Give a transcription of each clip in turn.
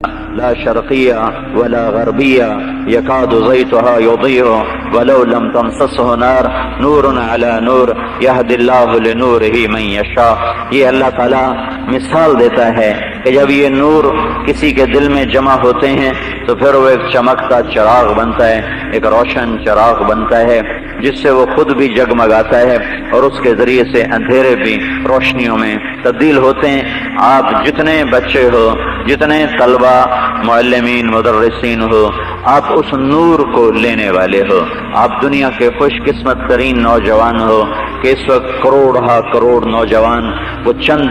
لا شرقية ولا غربية يكاد زيتها يضيء ولو لم تمسسه نار نور على نور يهدي الله لنوره من يشاء. یہ اللہ تعالیٰ مثال دیتا ہے کہ جب یہ نور کسی کے دل میں جمع ہوتے ہیں تو پھر وہ ایک چمکتا چراغ بنتا ہے، ایک روشن چراغ بنتا ہے جس سے وہ خود بھی جگمگاتا ہے اور اس کے ذریعے سے اندھیرے بھی روشنیوں میں تبدیل ہوتے ہیں. آپ جتنے بچے ہو، جتنے طلبہ، معلمین، مدرسین ہو، آپ اس نور کو لینے والے ہو. آپ دنیا کے خوش قسمت ترین نوجوان ہو کہ اس وقت کروڑ ہا کروڑ نوجوان وہ چند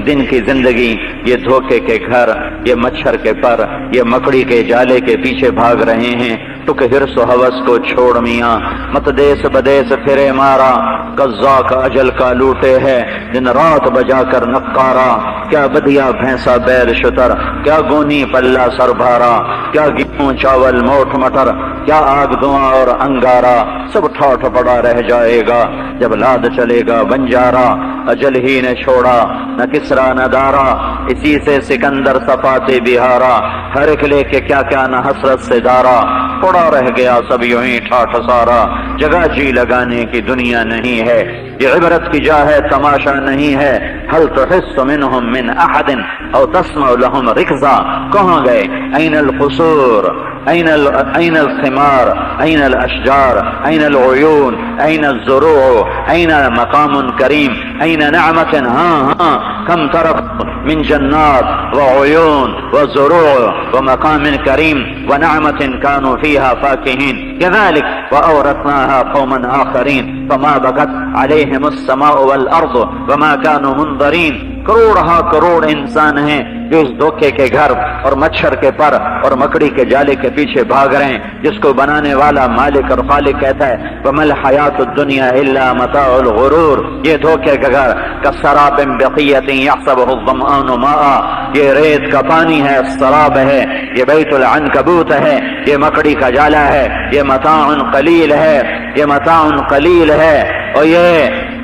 دن کی زندگی یہ دھوکے کے گھر، یہ مچھر کے پر، یہ مکڑی کے جالے کے پیچھے بھاگ رہے ہیں. ٹک ہرس و ہوس کو چھوڑ میاں، مت دیس بدیس پھرے مارا، قضا کا اجل کا لوٹے ہے دن رات بجا کر نقارا. کیا بدیا بھینسا بیل شتر، کیا گونی پلہ سر بھارا، کیا گیہوں چاول موٹ مٹر، کیا آگ دھواں اور انگارا، سب ٹھاٹھ پڑا رہ جائے گا جب لاد چلے گا بنجارا. اجل ہی نے چھوڑا نہ کسرا نہ دارا، اسی سے سکندر صفاتے بہارا. ہر ایک لے کے کیا کیا نہ حسرت سے دارا، پڑا رہ گیا سب یوں ہی ٹھاٹھ سارا. جگہ جی لگانے کی دنیا نہیں ہے، یہ عبرت کی جا ہے تماشا نہیں ہے. هل تحس منهم من احد او تسمع لهم ركزا. کہاں گئے؟ این القصور، این الثمار، این الاشجار، این العیون، این الزروع، این مقام کریم، این نعمت. ہاں کم طرف من جنات وعیون وزروع ومقام کریم ونعمت كانوا فيها فاكهين كذلك وأورثناها قوما آخرين فما بكت عليهم السماء والأرض وما كانوا منظرين. کروڑ ہا کروڑ انسان ہیں جو اس دھوکے کے گھر اور مچھر کے پر اور مکڑی کے جالے کے پیچھے بھاگ رہے ہیں جس کو بنانے والا مالک اور خالق کہتا ہے وَمَا الْحَيَاةُ الدُّنْيَا إِلَّا مَتَاعُ الْغُرُورِ. یہ دھوکے کا گھر كَسَّرَابٍ بِقِيَّةٍ يَحْسَبُهُ الظَّمْآنُ مَاءً. یہ ریت کا پانی ہے، سراب ہے، یہ بیت العنکبوت ہے، یہ مکڑی کا جالا ہے، یہ متاع قلیل ہے، یہ متاع قلیل ہے.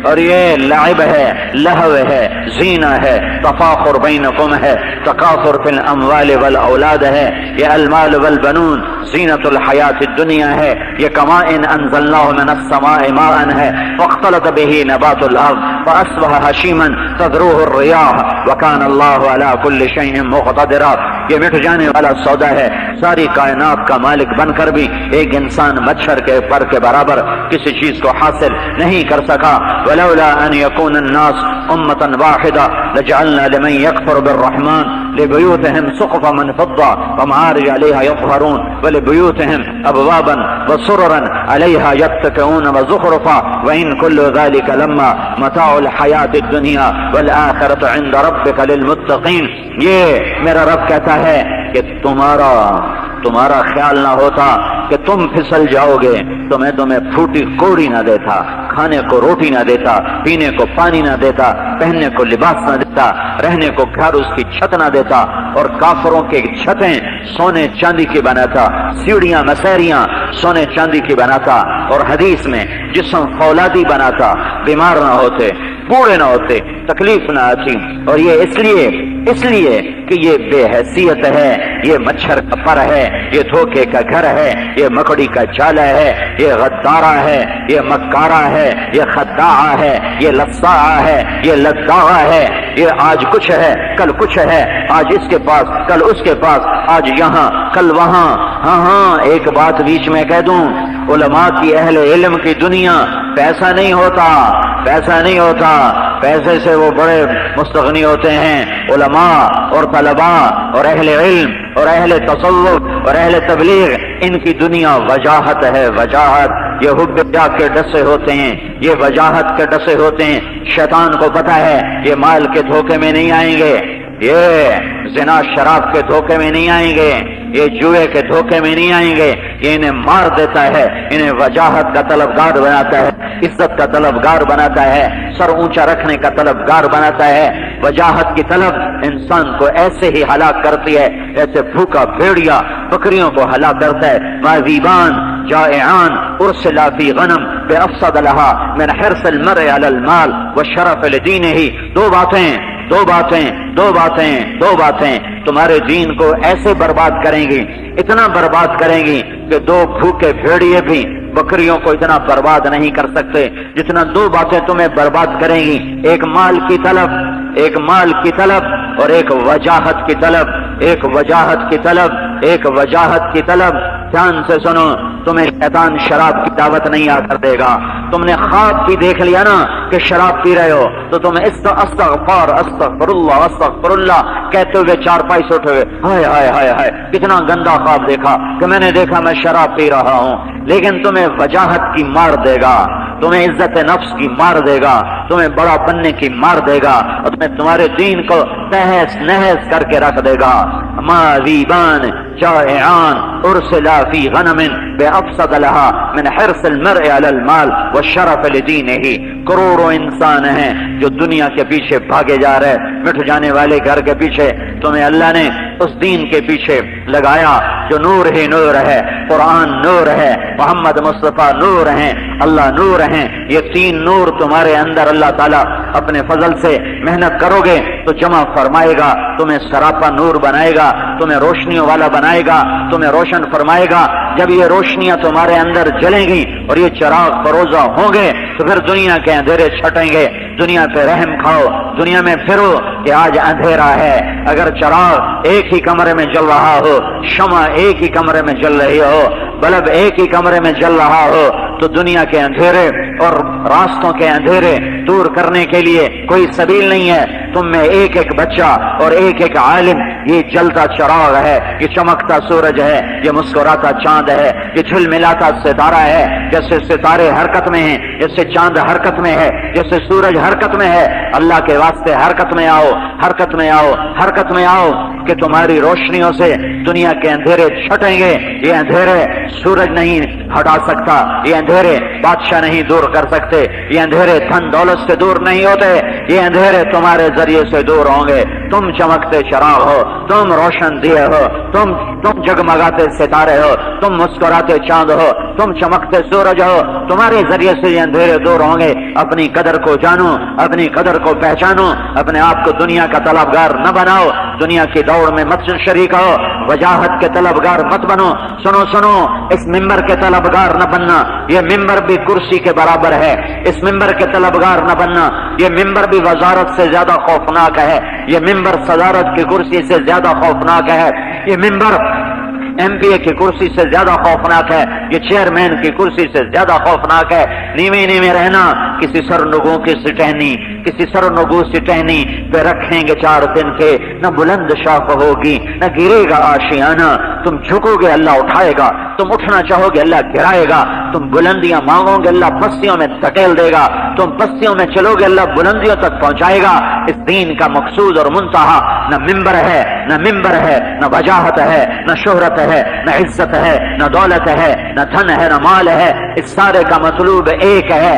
اور یہ لعب ہے، لہو ہے، زینہ ہے، تفاخر بینکم ہے، تکاثر فی الاموال والاولاد ہے. یہ المال والبنون زینت الحیات الدنیا ہے. یہ کماء انزلناه من السماء ماء ہے فاختلط به نبات الارض فاصبح هشیما تذروه الرياح وكان الله على كل شيء مقتدرا. یہ مٹ جانے والا سودا ہے. ساری کائنات کا مالک بن کر بھی ایک انسان مچھر کے پر کے برابر کسی چیز کو حاصل نہیں کر سکا. ولولا ان يكون الناس امة واحدة لجعلنا لمن يكفر بالرحمن لبيوتهم سقفا من فضة ومعارج عليها يظهرون ولبيوتهم ابوابا وسررا عليها يتكئون وزخرفا وان كل ذلك لما متاع الحياة الدنيا والآخرة عند ربك للمتقين. یہ میرا رب کہتا ہے کہ تمہارا خیال نہ ہوتا کہ تم پھسل جاؤ گے تو میں تمہیں پھوٹی کوڑی نہ دیتا، کھانے کو روٹی نہ دیتا، پینے کو پانی نہ دیتا، پہننے کو لباس نہ دیتا، رہنے کو گھر اس کی چھت نہ دیتا. اور کافروں کے چھتیں سونے چاندی کی بناتا، سیڑھیاں مسیریاں سونے چاندی کی بناتا، اور حدیث میں جسم فولادی بناتا، بیمار نہ ہوتے، بوڑھے نہ ہوتے، تکلیف نہ آتی. اور یہ اس لیے کہ یہ بے حیثیت ہے، یہ مچھر کا پر ہے، یہ دھوکے کا گھر ہے، یہ مکڑی کا جالا ہے، یہ غدارہ ہے، یہ مکارہ ہے، یہ خداعہ ہے، یہ لصاعہ ہے، یہ لداعہ ہے. یہ آج کچھ ہے کل کچھ ہے، آج اس کے پاس کل اس کے پاس، آج یہاں کل وہاں. ہاں ایک بات بیچ میں کہہ دوں، علماء کی اہل علم کی دنیا پیسہ نہیں ہوتا، پیسے سے وہ بڑے مستغنی ہوتے ہیں. علماء اور طلباء اور اہل علم اور اہل تصوف اور اہل تبلیغ، ان کی دنیا وجاہت ہے، وجاہت. یہ حب جا کے ڈسے ہوتے ہیں، یہ وجاہت کے ڈسے ہوتے ہیں. شیطان کو پتا ہے یہ مال کے دھوکے میں نہیں آئیں گے، یہ زنا شراب کے دھوکے میں نہیں آئیں گے، یہ جوئے کے دھوکے میں نہیں آئیں گے. یہ انہیں مار دیتا ہے، انہیں وجاہت کا طلبگار بناتا ہے، عزت کا طلبگار بناتا ہے، سر اونچا رکھنے کا طلبگار بناتا ہے. وجاہت کی طلب انسان کو ایسے ہی ہلاک کرتی ہے ایسے بھوکا بھیڑیا بکریوں کو ہلاک کرتا ہے. ماذیبان جائعان ارسلا فی غنم بافسد لها من حرص المرء علی المال والشرف لدینہ. دو باتیں تمہارے دین کو ایسے برباد کریں گی، اتنا برباد کریں گی کہ دو بھوکے بھیڑیے بھی بکریوں کو اتنا برباد نہیں کر سکتے جتنا دو باتیں تمہیں برباد کریں گی، ایک مال کی طلب اور ایک وجاہت کی طلب، ایک وجاہت کی طلب۔ دھیان سے سنو، تمہیں شیطان شراب کی دعوت نہیں آ کر دے گا۔ تم نے خواب بھی دیکھ لیا نا کہ شراب پی رہے ہو تو تم استغفر اللہ کہتے ہوئے چارپائی سے اٹھے ہوئے ہائے ہائے ہائے ہائے کتنا گندا خواب دیکھا کہ میں نے دیکھا میں شراب پی رہا ہوں، لیکن تمہیں وجاہت کی مار دے گا، تمہیں عزت نفس کی مار دے گا، تمہیں بڑا بننے کی مار دے گا، اور تمہیں تمہارے دین کو تہس نہس کر کے رکھ دے گا۔ ماذیبان جائعان ارسلا فی غنم بافسد لها من حرص المرء علی المال والشرف لدینہ۔ کروڑوں انسان ہیں جو دنیا کے پیچھے بھاگے جا رہے، مٹ جانے والے گھر کے پیچھے، تمہیں اللہ نے اس دین کے پیچھے لگایا جو نور ہی نور ہے، قرآن نور ہے، محمد مصطفیٰ نور ہیں، اللہ نور ہیں۔ یہ تین نور تمہارے اندر اللہ تعالیٰ اپنے فضل سے محنت کرو گے تو جمع فرمائے گا، تمہیں سراپا نور بنائے گا، تمہیں روشنیوں والا بنائے گا، تمہیں روشن فرمائے گا۔ جب یہ روشنیاں تمہارے اندر جلیں گی اور یہ چراغ فروزہ ہوں گے تو پھر دنیا کے اندھیرے چھٹیں گے۔ دنیا پہ رحم کھاؤ، دنیا میں پھرو کہ آج اندھیرا ہے۔ اگر چراغ ایک ہی کمرے میں جل رہا ہو، شمع ایک ہی کمرے میں جل رہی ہو، بلب ایک ہی کمرے میں جل رہا ہو، تو دنیا کے اندھیرے اور راستوں کے اندھیرے دور کرنے کے لیے کوئی سبیل نہیں ہے۔ تم میں ایک ایک بچہ اور ایک ایک عالم یہ جلتا چراغ ہے، یہ چمکتا سورج ہے، یہ مسکراتا چاند ہے، یہ جھلملاتا ستارہ ہے۔ جیسے ستارے حرکت میں ہیں، جیسے چاند حرکت میں ہے، جیسے سورج حرکت میں ہے، اللہ کے واسطے حرکت میں آؤ، حرکت میں آؤ، حرکت میں آؤ کہ تمہاری روشنیوں سے دنیا کے اندھیرے چھٹیں گے۔ یہ اندھیرے سورج نہیں ہٹا سکتا، یہ اندھیرے بادشاہ نہیں دور کر سکتے، یہ اندھیرے دھن دولت سے دور نہیں ہوتے، یہ اندھیرے تمہارے ذریعے سے دور ہوں گے۔ تم چمکتے چراغ ہو، تم روشن دیے ہو، تم جگمگاتے ستارے ہو، تم مسکراتے چاند ہو، تم چمکتے سورج ہو، تمہارے ذریعے سے یہ اندھیرے دور ہوں گے۔ اپنی قدر کو جانو، اپنی قدر کو پہچانو، اپنے آپ کو دنیا کا طلبگار نہ بناؤ، دنیا کی دوڑ میں مت شریک ہو، وجاہت کے طلبگار مت بنو۔ سنو اس ممبر کے طلبگار نہ بننا، یہ ممبر بھی کرسی کے برابر ہے، اس ممبر کے طلبگار نہ بننا، یہ ممبر بھی وزارت سے زیادہ خوفناک ہے، یہ ممبر صدارت کی کرسی سے زیادہ خوفناک ہے، یہ ممبر ایم پی اے کی کرسی سے زیادہ خوفناک ہے، یہ چیئرمین کی کرسی سے زیادہ خوفناک ہے۔ نیوے رہنا، کسی سرنگوں کی سٹہنی، کسی سرنگوں سٹہنی پہ رکھیں گے 4 دن کے، نہ بلند شاخ ہوگی نہ گرے گا آشیانہ۔ تم جھکو گے اللہ اٹھائے گا، تم اٹھنا چاہو گے اللہ گرائے گا، تم بلندیاں مانگو گے اللہ پستیوں میں دھکیل دے گا، تم پستیوں میں چلو گے اللہ بلندیوں تک پہنچائے گا۔ اس دین کا مقصود اور منتہا نہ ممبر ہے، نہ وجاہت ہے، نہ شہرت ہے، نہ عزت ہے، نہ دولت ہے، نہ دھن ہے، نہ مال ہے۔ اس سارے کا مطلوب ایک ہے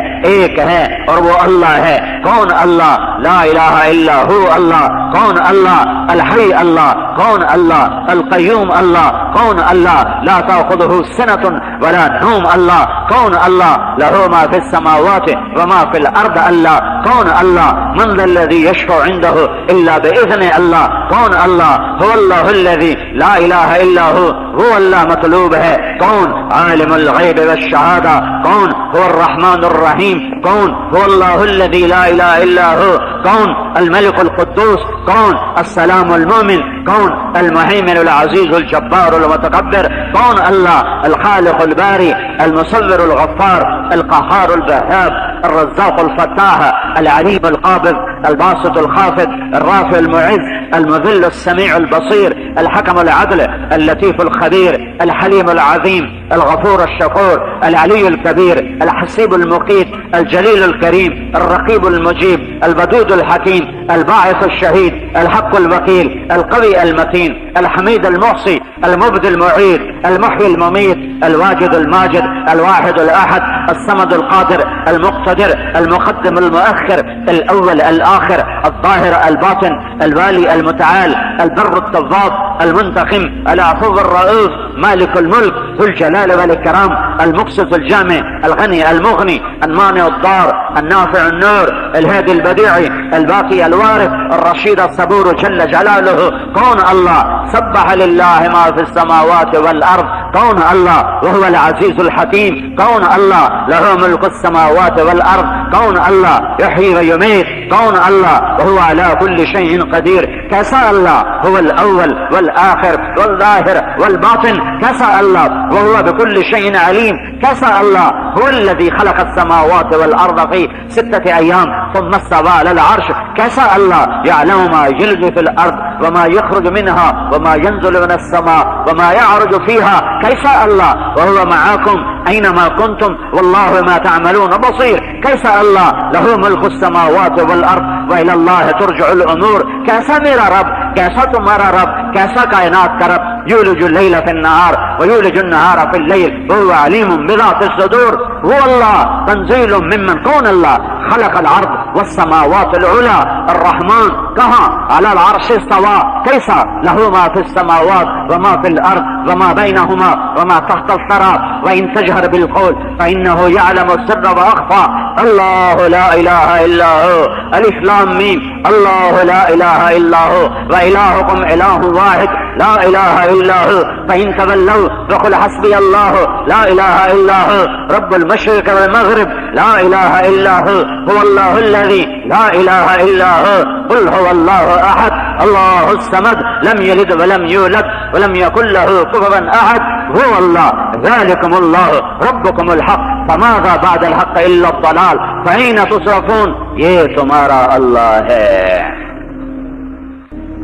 اور وہ اللہ ہے۔ کون اللہ؟ لا الہ الا ہو اللہ۔ کون اللہ؟ الحی اللہ۔ کون اللہ؟ القیوم اللہ۔ کون اللہ؟ لا تأخذہ سنۃ ولا نوم اللہ۔ کون اللہ؟ لہ ما فی السماوات وما فی الارض اللہ۔ کون اللہ؟ من ذا الذی یشفع عنده الا باذن اللہ۔ کون اللہ؟ هو اللہ الذی لا الہ الا ہو، وہ اللہ مطلوب ہے۔ کون؟ عالم الغیب والشہادہ۔ کون؟ هو الرحمن الرحیم۔ کون؟ هو اللہ الذی لا الہ الا ہو۔ کون؟ الملک القدوس۔ کون؟ السلام المؤمن۔ کون؟ المہیمن العزیز الجبار المتکبر۔ کون اللہ؟ الخالق الباری المصور الغفار القہار الوہاب الرزاق الفتاح العلیم القابض الباسط الخافض الرافع المعز المذل السميع البصير الحكم العدل اللطيف الخبير الحليم العظيم الغفور الشكور العلي الكبير الحسيب المقيت الجليل الكريم الرقيب المجيب الودود الحكيم الباعث الشهيد الحق الوكيل القوي المتين الحميد المحصي المبدي المعيد المحيي المميت الواجد الماجد الواحد الأحد الصمد القادر المقتدر المقدم المؤخر الأول الآخر الظاهر الباطن الوالي المتعال البر التواب المنتقم العفو الرؤوف مالك الملك ذو الجلال والإكرام المقسط الجامع الغني المغني المانع الضار النافع النور الهادي البديع الباقي الوارث الرشيد الصبور جل جلاله. كون الله سبح لله ما في السماوات والأرض. كون الله وهو العزيز الحكيم. كون الله له ملك السماوات والأرض. كون الله يحيي ويميت. كون الله وهو على كل شيء قدير. كسى الله هو الأول والآخر والظاهر والباطن. كسى الله وهو بكل شيء عليم. كسى الله هو الذي خلق السماوات والأرض في 6 أيام ثم استوى على العرش. كسى الله يعلم ما يلج في الأرض وما يخرج منها وما ينزل من السماء وما يعرج فيها. كسى الله وهو معكم أينما كنتم والله ما تعملون بصير. كسى الله له ملك السماوات والأرض وإلى الله ترجع الأمور. کیسا میرا رب، کیسا تمہارا رب، کیسا کائنات کا رب. یولج اللیل فی النہار ویولج النہار فی اللیل وهو علیم بذات الصدور. هو اللہ تنزیل ممن. کون اللہ خلق الارض والسماوات العلا. الرحمن کہاں علی العرش استوى. کیسا له ما فی السماوات وما فی الارض وما بینهما وما تحت الثرى وان تجهر بالقول فانه يعلم السر واخفى. اللہ لا الہ الا هو. الف لام میم. اللہ لا الہ الا هو والہکم الہ واحد لا الہ الا هو. فإن تولوا فقل حسبي الله لا إله إلا هو رب المشرق والمغرب لا إله إلا هو. هو الله الذي لا إله إلا هو. قل هو الله أحد الله الصمد لم يلد ولم يولد ولم يكن له كفوا أحد. هو الله ذلكم الله ربكم الحق فماذا بعد الحق إلا الضلال فأين تصرفون. یہ تمہارا اللہ ہے.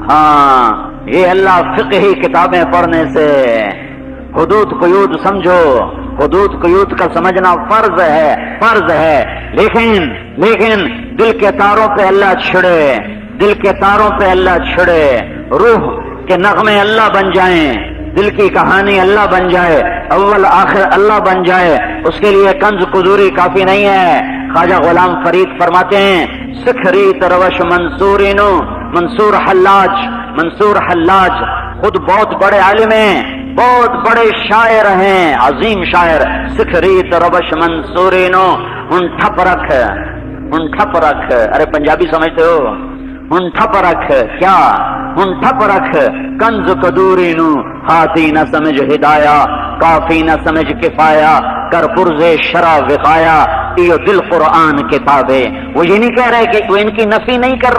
ہاں یہ اللہ فقہی کتابیں پڑھنے سے حدود قیود سمجھو. حدود قیود کا سمجھنا فرض ہے. لیکن دل کے تاروں پہ اللہ چھڑے. دل کے تاروں پہ اللہ چھڑے. روح کے نغمے اللہ بن جائیں. دل کی کہانی اللہ بن جائے. اول آخر اللہ بن جائے. اس کے لیے کنز قدوری کافی نہیں ہے. خواجہ غلام فرید فرماتے ہیں سکھری تروش منصورینو. منصور حلاج خود بہت بڑے عالم ہیں، بہت بڑے شاعر ہیں، عظیم شاعر. سکھری تروش منصورینو. ان ٹھپ رکھ. ارے پنجابی سمجھتے ہو؟ ان ٹھپ رکھ کیا؟ ان ٹھپ رکھ کنز قدوری نو. ہاتھی نہ سمجھ ہدایا کافی نہ سمجھ کفایا کر پرز شرع وقایا. یہ دل قرآن کتابیں. وہ یہ نہیں کہہ رہے کہ وہ ان کی نفی نہیں کر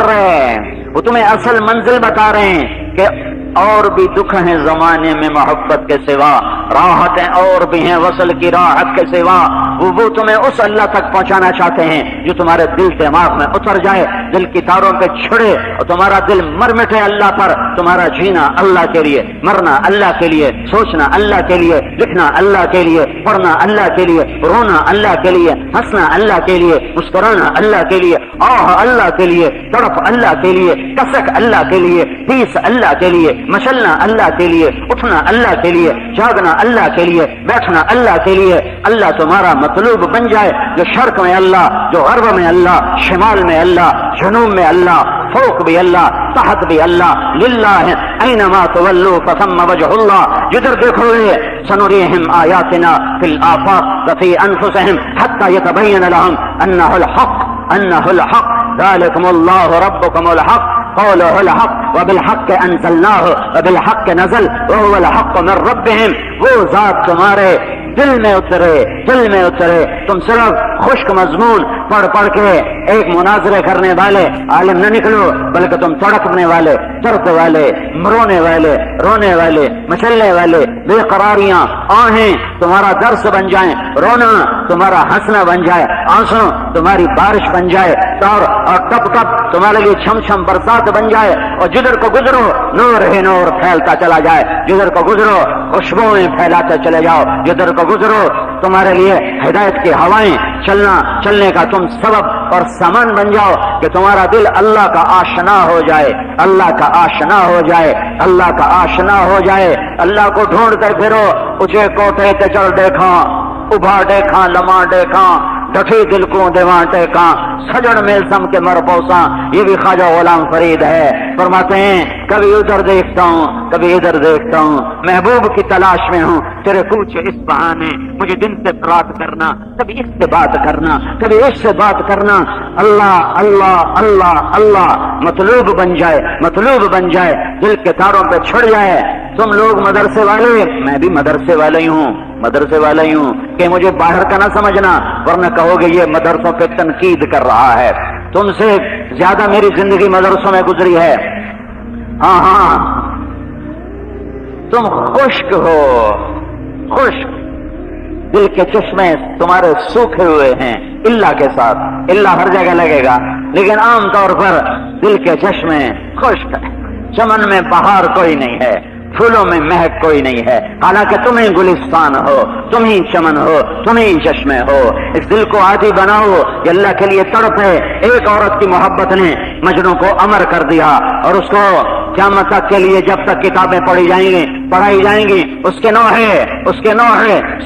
رہے. وہ تمہیں اصل منزل بتا رہے ہیں کہ اور بھی دکھ ہیں زمانے میں محبت کے سوا، راحتیں اور بھی ہیں وصل کی راحت کے سوا. وہ تمہیں اس اللہ تک پہنچانا چاہتے ہیں جو تمہارے دل دماغ میں اتر جائے، دل کی تاروں پہ چھڑے اور تمہارا دل مر مٹے اللہ پر. تمہارا جینا اللہ کے لیے، مرنا اللہ کے لیے، سوچنا اللہ کے لیے، لکھنا اللہ کے لیے، پڑھنا اللہ کے لیے، رونا اللہ کے لیے، ہنسنا اللہ کے لیے، مسکرانا اللہ کے لیے، آہ اللہ کے لیے، تڑپ اللہ کے لیے، کسک اللہ کے لیے، پیس اللہ کے لیے، مچلنا اللہ کے لیے، اٹھنا اللہ کے لیے، جاگنا اللہ کے لیے، بیٹھنا اللہ کے لیے. اللہ تمہارا مطلوب بن جائے. جو شرق میں اللہ، جو غرب میں اللہ، شمال میں اللہ، جنوب میں اللہ، فوق بھی اللہ، تحت بھی اللہ. للہ اینما تولوا فثم وجہ اللہ. جدھر دیکھو گے سنریہم آیاتنا فی الآفاق وفی انفسہم حتی یتبین لہم انہ الحق ذالکم اللہ ربکم الحق قوله الحق وبالحق انزلناه وبالحق نزل وهو الحق من ربهم. وہ ذات تمہارے دل میں اترے. تم صرف خشک مضمون پڑھ کے ایک مناظرے کرنے والے عالم نہ نکلو، بلکہ تم تڑپنے والے، درد والے، مرونے والے، رونے والے، مچلنے والے. بے قراریاں آہیں تمہارا درس بن جائیں، رونا تمہارا ہنسنا بن جائے، آنسو تمہاری بارش بن جائے، اور ٹپ ٹپ تمہارے لیے چھم چھم برسات بن جائے. اور جدھر کو گزرو نور ہی نور پھیلتا چلا جائے. جدھر کو گزرو خوشبوئیں پھیلاتے چلے جاؤ. جدھر کو گزرو تمہارے لیے ہدایت کی ہوائیں چلنے کا تم سبب اور سامان بن جاؤ کہ تمہارا دل اللہ کا آشنا ہو جائے. اللہ کا آشنا ہو جائے. اللہ کو ڈھونڈ کر پھرو. اونچے کوٹھے تے چڑھ دیکھا، ابھا دیکھا، لما دیکھا، ڈٹھی دل کو دیواں ٹیکاں سجڑ میلسم کے مرپوساں. یہ بھی خواجہ غلام فرید ہے. فرماتے ہیں کبھی ادھر دیکھتا ہوں کبھی ادھر دیکھتا ہوں, محبوب کی تلاش میں ہوں, تیرے کوچ اس بہانے مجھے دن سے بات کرنا, کبھی اس سے بات کرنا کبھی اس سے بات کرنا. اللہ اللہ اللہ اللہ مطلوب بن جائے, مطلوب بن جائے, دل کے تاروں پہ چھڑ جائے. تم لوگ مدرسے والے, میں بھی مدرسے والا ہی ہوں, مدرسے والا ہی ہوں, کہ مجھے باہر کا نہ سمجھنا ورنہ کہو گے یہ مدرسوں پہ تنقید کر رہا ہے. تم سے زیادہ میری زندگی مدرسوں میں گزری ہے. ہاں ہاں تم خشک ہو, خشک, دل کے چشمے تمہارے سوکھے ہوئے ہیں اللہ کے ساتھ. اللہ ہر جگہ لگے گا لیکن عام طور پر دل کے چشمے خشک ہیں. چمن میں بہار کوئی نہیں ہے, پھولوں میں مہک کوئی نہیں ہے, حالانکہ تم ہی گلستان ہو, تم ہی چمن ہو, تم ہی چشمے ہو. اس دل کو عادی بناؤ کہ اللہ کے لیے تڑپے. ایک عورت کی محبت نے مجنوں کو امر کر دیا اور اس کو قیامت تک کے لیے جب تک کتابیں پڑھی جائیں گی پڑھائی جائیں گی اس کے نوحے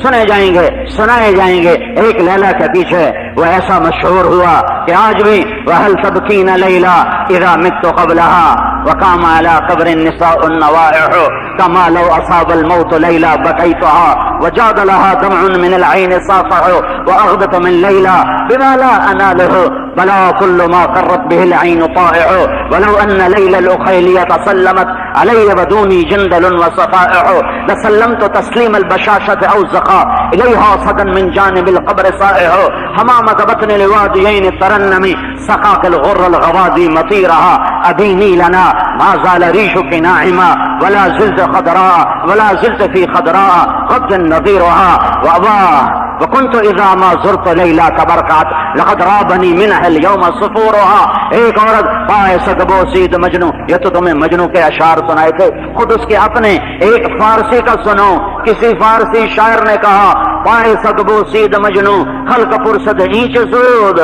سنے جائیں گے سنائے جائیں گے. ایک لیلا کے پیچھے وہ ایسا مشہور ہوا کہ آج بھی وَهَلْ تَبْكِينَ لَيْلَا إِذَا مِتُّ قَبْلَهَا وَقَامَ عَلَى قَبْرِ النِّسَاءُ النَّوَائِحُ كَمَا لَوْ أَصَابَ الْمَوْتُ لَيْلَا بَكَيْتُهَا وَجَادَ لَهَا دَمْعٌ مِنَ الْعَيْنِ صَافَحُ وَأَغْضَتْ مِنْ لَيْلَا بِمَا لَا أَنَالُهُ بلا كل ما قرت به العين طائع ولو أن ليلى الأخيلية سلمت علي بدوني جندل وصفائع لسلمت تسليم البشاشة أو زخاء إليها صدا من جانب القبر صائع حمامة بطن الواديين الترنم سقاك الغر الغوادي مطيرها أديني لنا ما زال ريشك ناعما ولا زلت خضراء ولا زلت في خضراء قد نظيرها وأباه وكنت اذا ما زرت ليلى تبركعت لقد رابني منها اليوم صفورها. ایک عورت پائے سگبوسید مجنو, یہ تو تمہیں مجنو کے اشعار سنائے تھے, خود اس کے اپنے. ایک فارسی کا سنو, کسی فارسی شاعر نے کہا پائے سگبوسید مجنو خلق پرسد اینچ سود.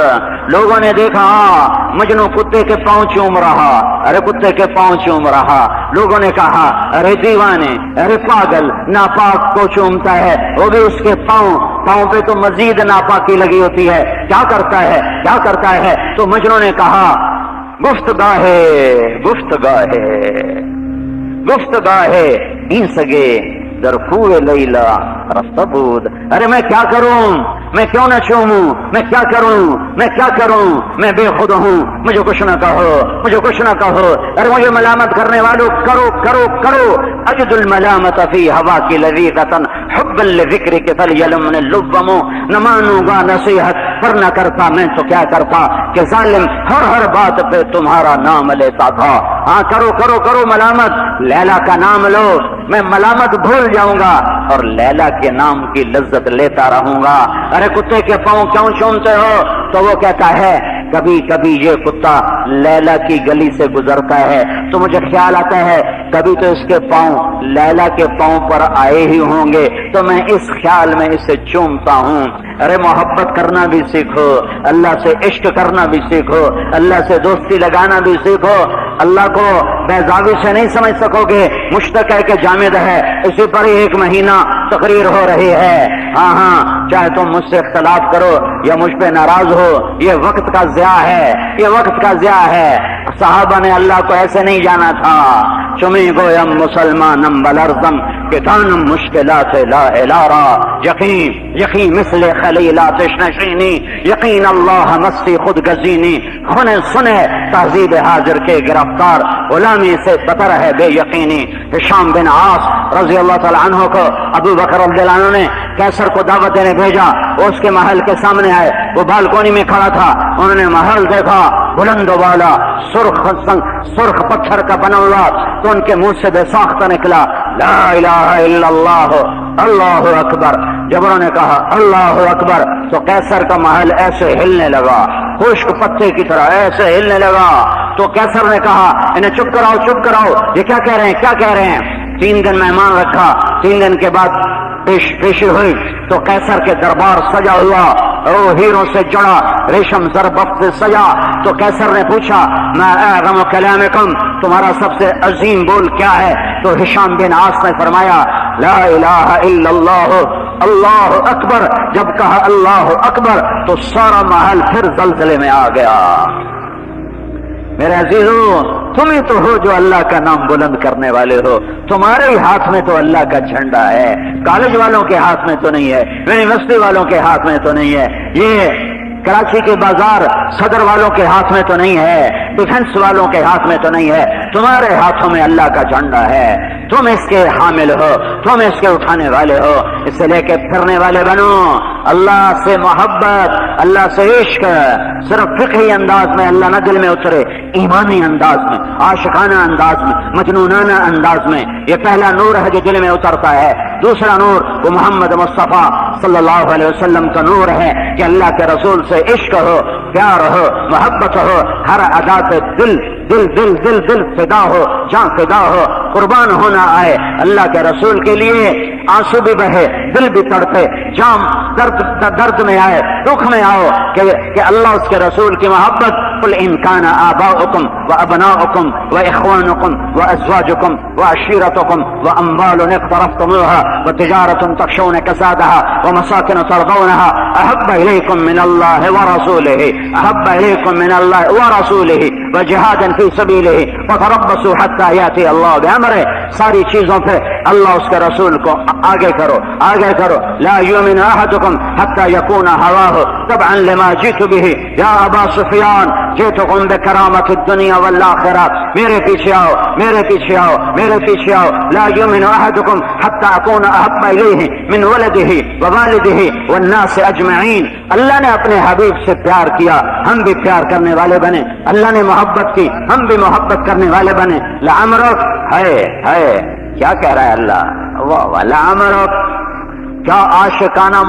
لوگوں نے دیکھا مجنو کتے کے پاؤں چوم رہا, ارے کتے کے پاؤں چوم رہا. لوگوں نے کہا ارے دیوانے, ارے پاگل, ناپاک کو چومتا ہے وہ بھی اس کے پاؤں پہ تو مزید ناپاکی لگی ہوتی ہے, کیا کرتا ہے کیا کرتا ہے. تو مجنوں نے کہا گفتگاہے این سگے در کوئے لیلا رفتہ بود. ارے میں کیا کروں, میں کیوں نہ چوموں, میں کیا کروں, میں بے خود ہوں, مجھے کچھ نہ کہو. ارے مجھے ملامت کرنے والوں کرو اجد الملامت فی ہوا کی لذیذتن حبا لذکرک فلیلمن اللبم. نہ مانوں گا نصیحت پر نہ کرتا میں تو کیا کرتا کہ ظالم ہر بات پہ تمہارا نام لیتا تھا. ہاں کرو ملامت, لیلا کا نام لو, میں ملامت بھول جاؤں گا اور لیلا کے نام کی لذت لیتا رہوں گا. ارے کتے کے پاؤں کیوں چومتے ہو؟ تو وہ کہتا ہے کبھی یہ کتا لیلا کی گلی سے گزرتا ہے تو مجھے خیال آتا ہے کبھی تو اس کے پاؤں لیلا کے پاؤں پر آئے ہی ہوں گے تو میں اس خیال میں اسے چومتا ہوں. ارے محبت کرنا بھی سیکھو, اللہ سے عشق کرنا بھی سیکھو, اللہ سے دوستی لگانا بھی سیکھو. اللہ کو بیضاوی سے نہیں سمجھ سکو گے, مشتق ہے کہ جامد ہے, اسی پر ہی 1 مہینہ تقریر ہو رہی ہے. ہاں چاہے تم مجھ سے اختلاف کرو یا مجھ پہ ناراض ہو, یہ وقت کا ضیاع ہے. صحابہ نے اللہ کو ایسے نہیں جانا تھا. چمی گویم مسلمانم بلرزم کتانم مشکلات لا الارا یقین مثل خلیلات نشینی یقین اللہ مستی خود گزینی سنے تہذیب حاضر کے گرفتار غلامی سے بتر ہے بے یقینی. ہشام بن عاص رضی اللہ تعالی عنہ کو ابو بکر رضی اللہ عنہ نے کیسر کو دعوت دینے بھیجا. وہ اس کے محل کے سامنے آئے, وہ بالکونی میں کھڑا تھا. انہوں نے محل دیکھا بلند والا سرخ پتھر کا بنا ہوا, تو ان کے منہ سے بے ساختہ نکلا لا الہ الا اللہ اللہ اکبر. جب انہوں نے کہا اللہ اکبر تو کیسر کا محل ایسے ہلنے لگا, خشک پتے کی طرح ایسے ہلنے لگا. تو کیسر نے کہا انہیں چپ کراؤ, یہ کیا کہہ رہے ہیں. 3 دن مہمان رکھا, 3 دن کے بعد پیشی ہوئی تو قیصر کے دربار سجا ہوا، وہ ہیروں سے جڑا، ریشم زربفت سے سجا۔ تو قیصر نے پوچھا ما اعظم کلامکم، تمہارا سب سے عظیم بول کیا ہے؟ تو ہشام بن عاص نے فرمایا لا الہ الا اللہ، اللہ اکبر۔ جب کہا اللہ اکبر تو سارا محل پھر زلزلے میں آ گیا۔ میرے عزیزوں، تم ہی تو ہو جو اللہ کا نام بلند کرنے والے ہو، تمہارے ہی ہاتھ میں تو اللہ کا جھنڈا ہے، کالج والوں کے ہاتھ میں تو نہیں ہے، یونیورسٹی والوں کے ہاتھ میں تو نہیں ہے، یہ کراچی کے بازار صدر والوں کے ہاتھ میں تو نہیں ہے، ڈیفنس والوں کے ہاتھ میں تو نہیں ہے، تمہارے ہاتھوں میں اللہ کا جھنڈا ہے، تم اس کے حامل ہو، تم اس کے اٹھانے والے ہو، اسے لے کے پھرنے والے بنو۔ اللہ سے محبت، اللہ سے عشق صرف فقہی انداز میں اللہ نہ دل میں اترے، ایمانی انداز میں، عاشقانہ انداز میں، مجنونانہ انداز میں، یہ پہلا نور ہے جو دل میں اترتا ہے۔ دوسرا نور وہ محمد مصطفیٰ صلی اللہ علیہ وسلم کا نور ہے کہ اللہ کے رسول سے عشق ہو، پیار ہو، محبت ہو، ہر ادا پہ دل دل دل دل دل فدا ہو، جان فدا ہو، قربان ہونا آئے اللہ کے رسول کے لیے، آنسو بھی بہے، دل بھی تڑپے، جام درد میں آئے، دکھ میں آؤ کہ اللہ اس کے رسول کی محبت۔ قل ان كان آباؤكم وابناؤكم واخوانكم وازواجكم وعشيرتكم واموال اقترفتموها وتجارة تخشون كسادها ومساكن ترضونها احب اليكم من الله ورسوله، احب اليكم من الله ورسوله وجهاد في سبيله وتربصوا حتى ياتي الله بامره۔ ساری چیزوں پہ اللہ اس کے رسول کو آگے کرو، آگے کرو۔ لا يؤمن احدكم حتى يكون هواه تبعا لما جئت به يا ابا سفيان جئتكم بكرامة الدنيا والآخرة۔ میرے پیچھے آؤ، میرے پیچھے آؤ، میرے پیچھے آؤ۔ لا يؤمن احدكم حتى اكون احب اليه من ولده ووالده والناس اجمعین۔ اللہ نے اپنے حبیب سے پیار کیا، ہم بھی پیار کرنے والے بنے، اللہ نے محبت کی، ہم بھی محبت کرنے والے بنے۔ لعمرک ہے کیا کہہ رہا ہے اللہ؟ واہ واہ، لعمرک، کیا عاشقانہ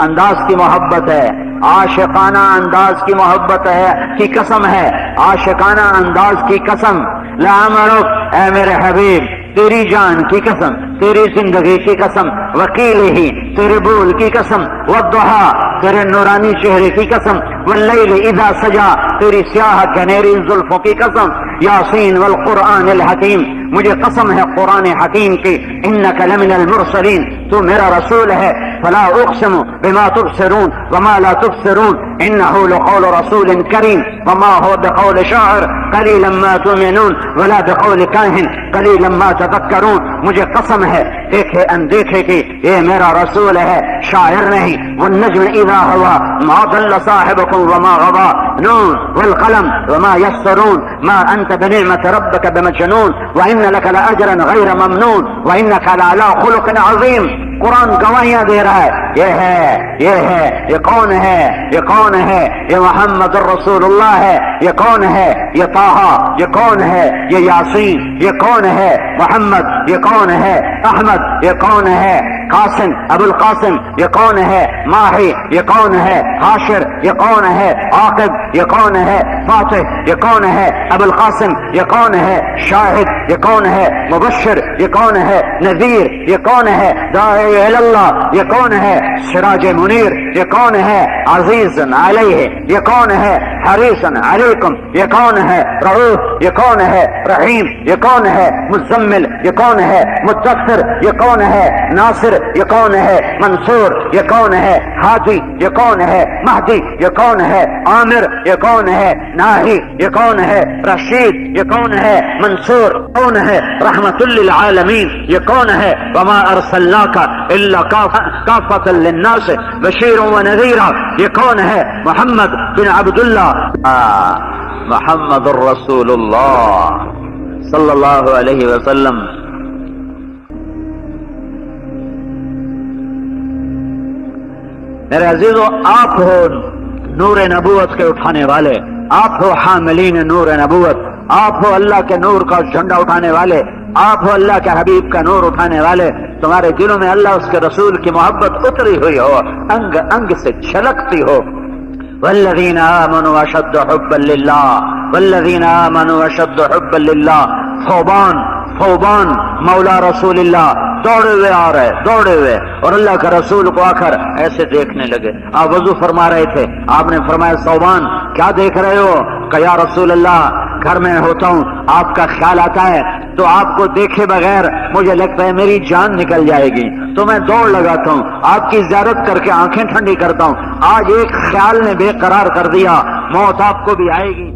انداز کی محبت ہے، عاشقانہ انداز کی محبت ہے کی قسم ہے، عاشقانہ انداز کی قسم۔ لعمرک، اے میرے حبیب تیری جان کی قسم، تیری زندگی کی قسم، وکیل ہی تیرے بول کی قسم، والضحا تیرے نورانی چہرے کی قسم، واللیل اذا سجا تیری سیاہ گھنیری زلفوں کی قسم، یاسین والقرآن الحکیم، مجھے قسم ہے قرآن حکیم کی، انک لمن المرسلین، تو میرا رسول ہے، فلا اقسم بما تبصرون وما لا تبصرون انه لقول رسول کریم وما هو بقول شاعر قلیلا ما تؤمنون ولا بقول کاہن قلیلا ما تذکرون۔ مجھے قسم ہے دیکھے اندیکھے کی، یہ میرا رسول ہے، شاعر نہیں۔ والنجم اذا ہوا ما ضل صاحبكم وما غوى نون والقلم وما يسطرون ما انت بنعمة ربك بمجنون وان لك لاجرا غير ممنون وانك لعلى خلق عظیم۔ قرآن گواہیاں دے رہا ہے، یہ ہے، یہ ہے، یہ کون ہے، یہ کون ہے؟ یہ محمد الرسول اللہ ہے۔ یہ کون ہے؟ یہ طٰہٰ۔ یہ کون ہے؟ یہ یاسین۔ یہ کون ہے؟ محمد۔ یہ کون ہے؟ احمد۔ یہ کون ہے؟ قاسم، ابو القاسم۔ یہ کون ہے؟ ماہی۔ یہ کون ہے؟ حاشر۔ یہ کون ہے؟ عاقب۔ یہ کون ہے؟ فاتح۔ یہ کون ہے؟ ابو القاسم۔ یہ کون ہے؟ شاہد۔ یہ کون ہے؟ مبشر۔ یہ کون ہے؟ نذیر۔ یہ کون ہے؟ داعی اللہ۔ یہ کون ہے؟ سراج منیر۔ یہ کون ہے؟ عزیز علیہ۔ یہ کون ہے؟ حریص علیکم۔ یہ کون ہے؟ رؤوف۔ یہ کون ہے؟ رحیم۔ یہ کون ہے؟ مزمل۔ یہ کون ہے؟ مدثر۔ یہ کون ہے؟ ناصر۔ یہ کون ہے؟ منصور۔ یہ کون ہے؟ ہادی۔ یہ کون ہے؟ مہدی۔ یہ کون ہے؟ عامر۔ یہ کون ہے؟ ناہی۔ یہ کون ہے؟ رشید۔ یہ کون ہے؟ منصور۔ کون ہے؟ رحمت للعالمین۔ یہ کون ہے؟ وما ارسلناک الا کافۃ للناس بشیر ونذیرا۔ یہ کون ہے؟ محمد بن عبداللہ، محمد الرسول اللہ صلی اللہ علیہ وسلم۔ میرے عزیزو، آپ ہو نور نبوت کے اٹھانے والے، آپ ہو حاملین نور نبوت، آپ ہو اللہ کے نور کا جھنڈا اٹھانے والے، آپ ہو اللہ کے حبیب کا نور اٹھانے والے۔ تمہارے دلوں میں اللہ اس کے رسول کی محبت اتری ہوئی ہو، انگ انگ سے چھلکتی ہو۔ والذین آمنوا اشد حبا للہ، والذین آمنوا اشد حبا للہ۔ ثوبان مولا رسول اللہ دوڑے ہوئے آ رہے دوڑے ہوئے، اور اللہ کا رسول کو آخر ایسے دیکھنے لگے۔ آپ وضو فرما رہے تھے، آپ نے فرمایا ثوبان کیا دیکھ رہے ہو؟ کہ یا رسول اللہ گھر میں ہوتا ہوں، آپ کا خیال آتا ہے تو آپ کو دیکھے بغیر مجھے لگتا ہے میری جان نکل جائے گی، تو میں دوڑ لگاتا ہوں، آپ کی زیارت کر کے آنکھیں ٹھنڈی کرتا ہوں۔ آج ایک خیال نے بے قرار کر دیا، موت آپ کو بھی آئے گی،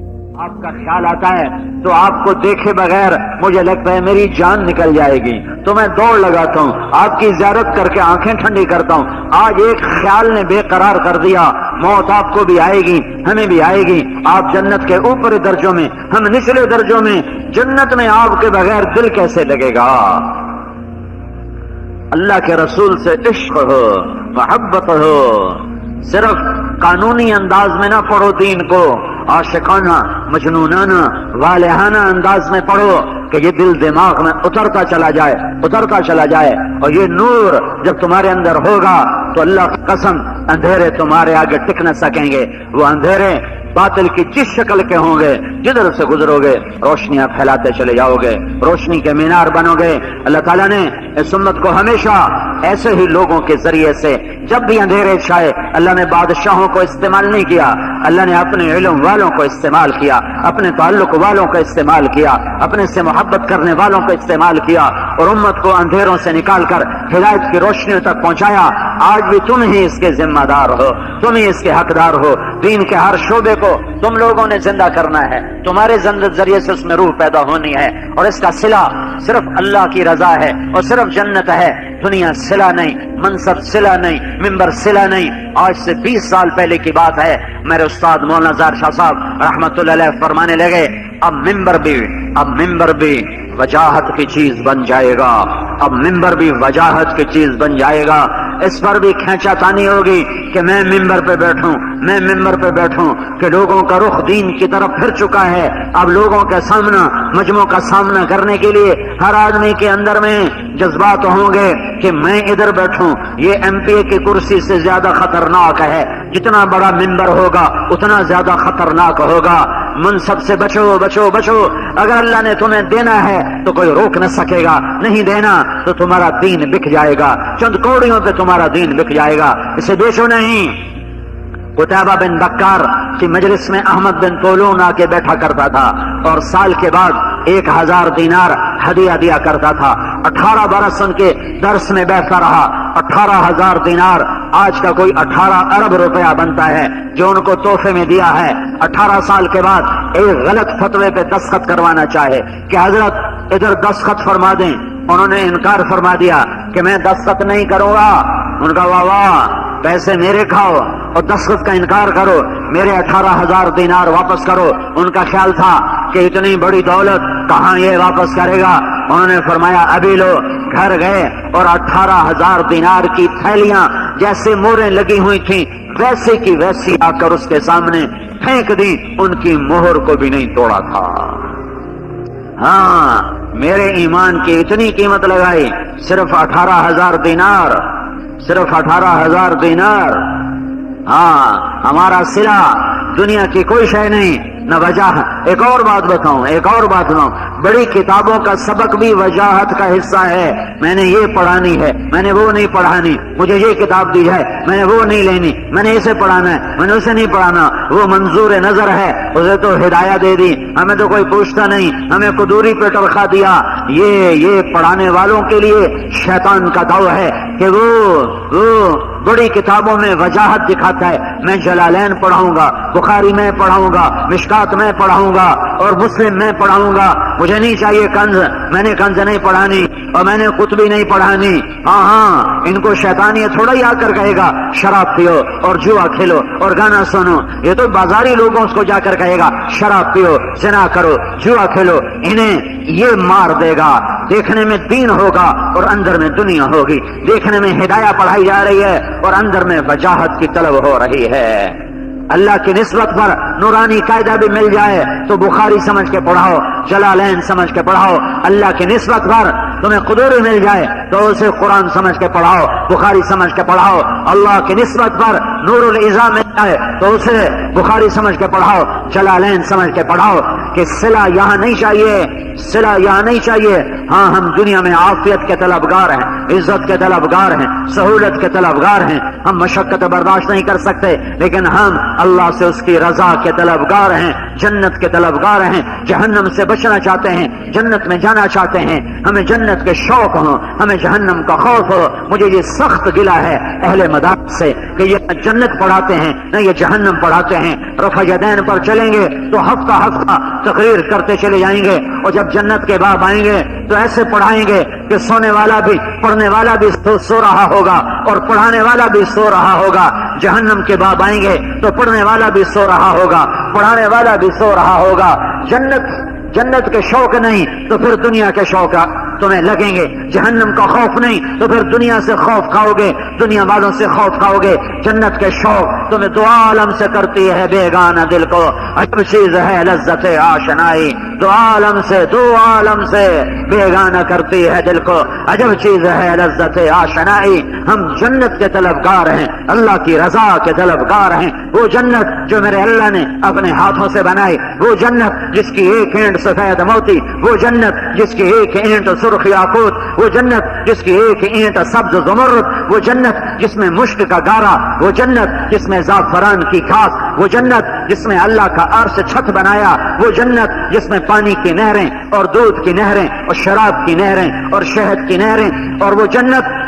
آپ کا خیال آتا ہے تو آپ کو دیکھے بغیر مجھے لگتا ہے میری جان نکل جائے گی، تو میں دوڑ لگاتا ہوں، آپ کی زیارت کر کے آنکھیں ٹھنڈی کرتا ہوں۔ آج ایک خیال نے بے قرار کر دیا، موت آپ کو بھی آئے گی، ہمیں بھی آئے گی۔ آپ جنت کے اوپری درجوں میں، ہم نچلے درجوں میں، جنت میں آپ کے بغیر دل کیسے لگے گا؟ اللہ کے رسول سے عشق ہو، محبت ہو، صرف قانونی انداز میں نہ پڑھو دین کو، عاشقانہ، مجنونانہ، والہانہ انداز میں پڑھو کہ یہ دل دماغ میں اترتا چلا جائے، اترتا چلا جائے۔ اور یہ نور جب تمہارے اندر ہوگا تو اللہ کی قسم اندھیرے تمہارے آگے ٹک نہ سکیں گے۔ وہ اندھیرے باطل کی جس شکل کے ہوں گے، جدھر سے گزرو گے روشنیاں پھیلاتے چلے جاؤ گے، روشنی کے مینار بنو گے۔ اللہ تعالیٰ نے اس امت کو ہمیشہ ایسے ہی لوگوں کے ذریعے سے، جب بھی اندھیرے چھائے، اللہ نے بادشاہوں کو استعمال نہیں کیا، اللہ نے اپنے علم والوں کو استعمال کیا، اپنے تعلق والوں کو استعمال کیا، اپنے سے محبت کرنے والوں کو استعمال کیا، اور امت کو اندھیروں سے نکال کر ہدایت کی روشنیوں تک پہنچایا۔ آج بھی تم ہی اس کے ذمہ دار ہو، تم ہی اس کے حقدار ہو۔ دین کے ہر شعبے کو تم لوگوں نے زندہ کرنا ہے، تمہارے ذریعے سے اس میں روح پیدا ہونی ہے، اور اس کا صلہ صرف اللہ کی رضا ہے اور صرف جنت ہے۔ دنیا صلہ نہیں، منصب صلہ نہیں، ممبر صلہ نہیں۔ آج سے 20 سال پہلے کی بات ہے، میرے استاد مولانا ظاہر شاہ صاحب رحمت اللہ علیہ فرمانے لگے، اب ممبر بھی وجاہت کی چیز بن جائے گا، اب ممبر بھی وجاہت کی چیز بن جائے گا۔ اس پر بھی کھینچا تانی ہوگی کہ میں ممبر پہ بیٹھوں کہ لوگوں کا رخ دین کی طرف پھر چکا ہے۔ اب لوگوں کے سامنا، مجموعوں کا سامنا کرنے کے لیے ہر آدمی کے اندر میں جذبات ہوں گے کہ میں ادھر بیٹھوں۔ یہ ایم پی اے کی کرسی سے زیادہ خطرناک ہے، جتنا بڑا ممبر ہوگا اتنا زیادہ خطرناک ہوگا۔ منصب سے بچو بچو بچو۔ اگر اللہ نے تمہیں دینا ہے تو کوئی روک نہ سکے گا، نہیں دینا تو تمہارا دین بک جائے گا، چند کوڑیوں پہ تمہارا دین بک جائے گا، اسے بیچو نہیں۔ قتیبہ بن بکار کی مجلس میں احمد بن طولون آ کے بیٹھا کرتا تھا، اور سال کے بعد 1000 دینار ہدیہ دیا کرتا تھا۔ 18 برس ان کے درس میں بیٹھتا رہا۔ 18,000 دینار آج کا کوئی 18 ارب روپیہ بنتا ہے جو ان کو تحفے میں دیا ہے۔ 18 سال کے بعد ایک غلط فتوے پہ دستخط کروانا چاہے کہ حضرت ادھر دستخط فرما دیں، انہوں نے انکار فرما دیا کہ میں دستخط نہیں کروں گا۔ ان کا واہ واہ، پیسے میرے کھاؤ اور دستخط کا انکار کرو، میرے 18,000 دینار واپس کرو۔ ان کا خیال تھا کہ اتنی بڑی دولت کہاں یہ واپس کرے گا۔ انہوں نے فرمایا ابھی لو۔ گھر گئے اور 18,000 دینار کی تھیلیاں جیسے موریں لگی ہوئی تھیں ویسے کی ویسی آ کر اس کے سامنے پھینک دی، ان کی مہر کو بھی نہیں توڑا تھا۔ ہاں، میرے ایمان کی اتنی قیمت لگائی، صرف 18,000 دینار، صرف 18,000 دینار۔ ہاں، ہمارا صلہ دنیا کی کوئی شے نہیں، نہ وجہ۔ ایک اور بات بتاؤں، بڑی کتابوں کا سبق بھی وجاہت کا حصہ ہے۔ میں نے یہ پڑھانی ہے، میں نے وہ نہیں پڑھانی، مجھے یہ کتاب دی ہے، میں نے وہ نہیں لینی، میں نے اسے پڑھانا ہے، میں نے اسے نہیں پڑھانا۔ وہ منظور نظر ہے، اسے تو ہدایت دے دی، ہمیں تو کوئی پوچھتا نہیں، ہمیں قدوری پہ ٹرخا دیا۔ یہ پڑھانے والوں کے لیے شیطان کا داؤ ہے کہ وہ بڑی کتابوں میں وجاہت دکھاتا ہے۔ میں جلالین پڑھاؤں گا، بخاری میں پڑھاؤں گا، مشکات میں پڑھاؤں گا، اور مسلم میں پڑھاؤں گا۔ مجھے نہیں چاہیے کنز، میں نے کنز نہیں پڑھانی، اور میں نے قطبی نہیں پڑھانی۔ ہاں، ان کو شیطان یہ تھوڑا ہی آ کر کہے گا شراب پیو اور جوا کھیلو اور گانا سنو۔ یہ تو بازاری لوگوں اس کو جا کر کہے گا شراب پیو، زنا کرو، جوا کھیلو۔ انہیں یہ مار دے گا۔ دیکھنے میں دین ہوگا اور اندر میں دنیا ہوگی، دیکھنے میں ہدایت پڑھائی جا رہی ہے اور اندر میں وجاہت کی طلب ہو رہی ہے۔ اللہ کی نسبت پر نورانی قاعدہ بھی مل جائے تو بخاری سمجھ کے پڑھاؤ، جلالین سمجھ کے پڑھاؤ۔ اللہ کی نسبت پر تمہیں قدوری مل جائے تو اسے قرآن سمجھ کے پڑھاؤ، بخاری سمجھ کے پڑھاؤ۔ اللہ کی نسبت پر نور العزا مل جائے تو اسے بخاری سمجھ کے پڑھاؤ، جلالین سمجھ کے پڑھاؤ۔ کہ صلہ یہاں نہیں چاہیے، صلہ یہاں نہیں چاہیے. ہاں ہم دنیا میں عافیت کے طلبگار ہیں، عزت کے طلبگار ہیں، سہولت کے طلبگار ہیں، ہم مشقت برداشت نہیں کر سکتے، لیکن ہم اللہ سے اس کی رضا کے طلبگار ہیں، جنت کے طلبگار ہیں، جہنم سے بچنا چاہتے ہیں، جنت میں جانا چاہتے ہیں، ہمیں جنت کے شوق ہو، ہمیں جہنم کا خوف ہو. مجھے یہ سخت گلہ ہے اہل مدارس سے کہ یہ نہ جنت پڑھاتے ہیں نہ یہ جہنم پڑھاتے ہیں. رفع یدین پر چلیں گے تو ہفتہ ہفتہ تقریر کرتے چلے جائیں گے، اور جب جنت کے باب آئیں گے تو ایسے پڑھائیں گے کہ سونے والا بھی، پڑھنے والا بھی سو رہا ہوگا اور پڑھانے والا بھی سو رہا ہوگا. جہنم کے باب آئیں گے تو پڑھنے والا بھی سو رہا ہوگا، پڑھانے والا بھی سو رہا ہوگا. جنت کے شوق نہیں تو پھر دنیا کے شوق تمہیں لگیں گے، جہنم کا خوف نہیں تو پھر دنیا سے خوف کھاؤ گے، دنیا والوں سے خوف کھاؤ گے. جنت کے شوق تمہیں دو عالم سے کرتی ہے بیگانہ دل کو. عجب چیز ہے لذت آشنائی، دو عالم سے بیگانہ کرتی ہے دل کو. عجب چیز ہے لذت آشنائی. ہم جنت کے طلبگار ہیں، اللہ کی رضا کے طلبگار ہیں. وہ جنت جو میرے اللہ نے اپنے ہاتھوں سے بنائی، وہ جنت جس کی ایک اینٹ سفید موتی، وہ جنت جس کی ایک اینٹ سرخ یاقوت، وہ جنت جس کی ایک اینٹ سبز زمرد، وہ جنت جس میں مشک کا گارا، وہ جنت جس میں زعفران کی گھاس، وہ جنت جس میں اللہ کا عرش چھت بنایا، وہ جنت جس میں پانی کی نہریں اور دودھ کی نہریں اور شراب کی نہریں اور شہد کی نہریں، اور وہ جنت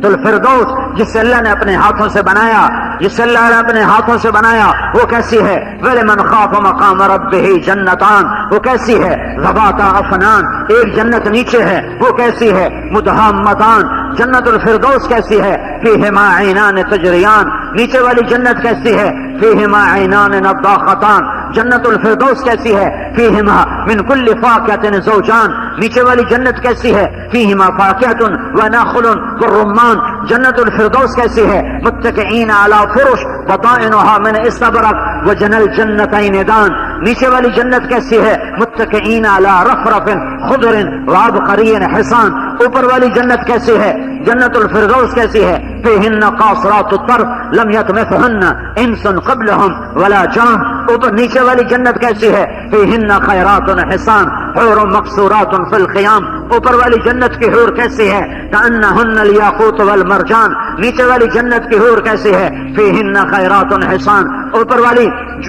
الفردوس جس سے اللہ نے اپنے ہاتھوں سے بنایا، جس سے اللہ نے اپنے ہاتھوں سے بنایا، وہ کیسی ہے؟ وَلِمَنْ خَافَ مَقَامَ رَبِّهِ جَنَّتَانِ، وہ کیسی ہے؟ ذَوَاتَا أَفْنَانٍ، ایک جنت نیچے ہے، وہ کیسی ہے؟ مُدْهَامَّتَانِ، جنت الفردوس کیسی ہے؟ فِيهِمَا عَيْنَانِ تَجْرِيَانِ، نیچے والی جنت کیسی ہے؟ فِيهِمَا عَيْنَانِ نَضَّاخَتَانِ، جنت الفردوس کیسی ہے؟ فِيهِمَا مِنْ كُلِّ فَاكِهَةٍ زَوْجَانِ، نیچے والی جنت کیسی ہے؟ فِيهِمَا فَاكِهَةٌ وَنَخْلٌ وَالرُّمَّانُ، جنت الفردوس کیسی ہے؟ متکئین علی فرش بطائنها من استبرق وجنى الجنتین دان، نیچے والی جنت کیسی ہے؟ متکئین علی رفرف خضر وعبقری حصان، اوپر والی جنت کیسی ہے؟ جنت الفردوس کیسی ہے؟ فیہن قاصرات الطرف لم یطمثہن انس قبلہم ولا جان، اوپر نیچے والی جنت کیسی ہے؟ فیہن خیرات حسان حور مقصورات فی الخیام، اوپر والی جنت کی حور کیسی ہے؟ کأنہن الیاقوت والمرجان، نیچے والی جنت کی حور کیسی ہے؟ فیہن خیرات حسان، اوپر والی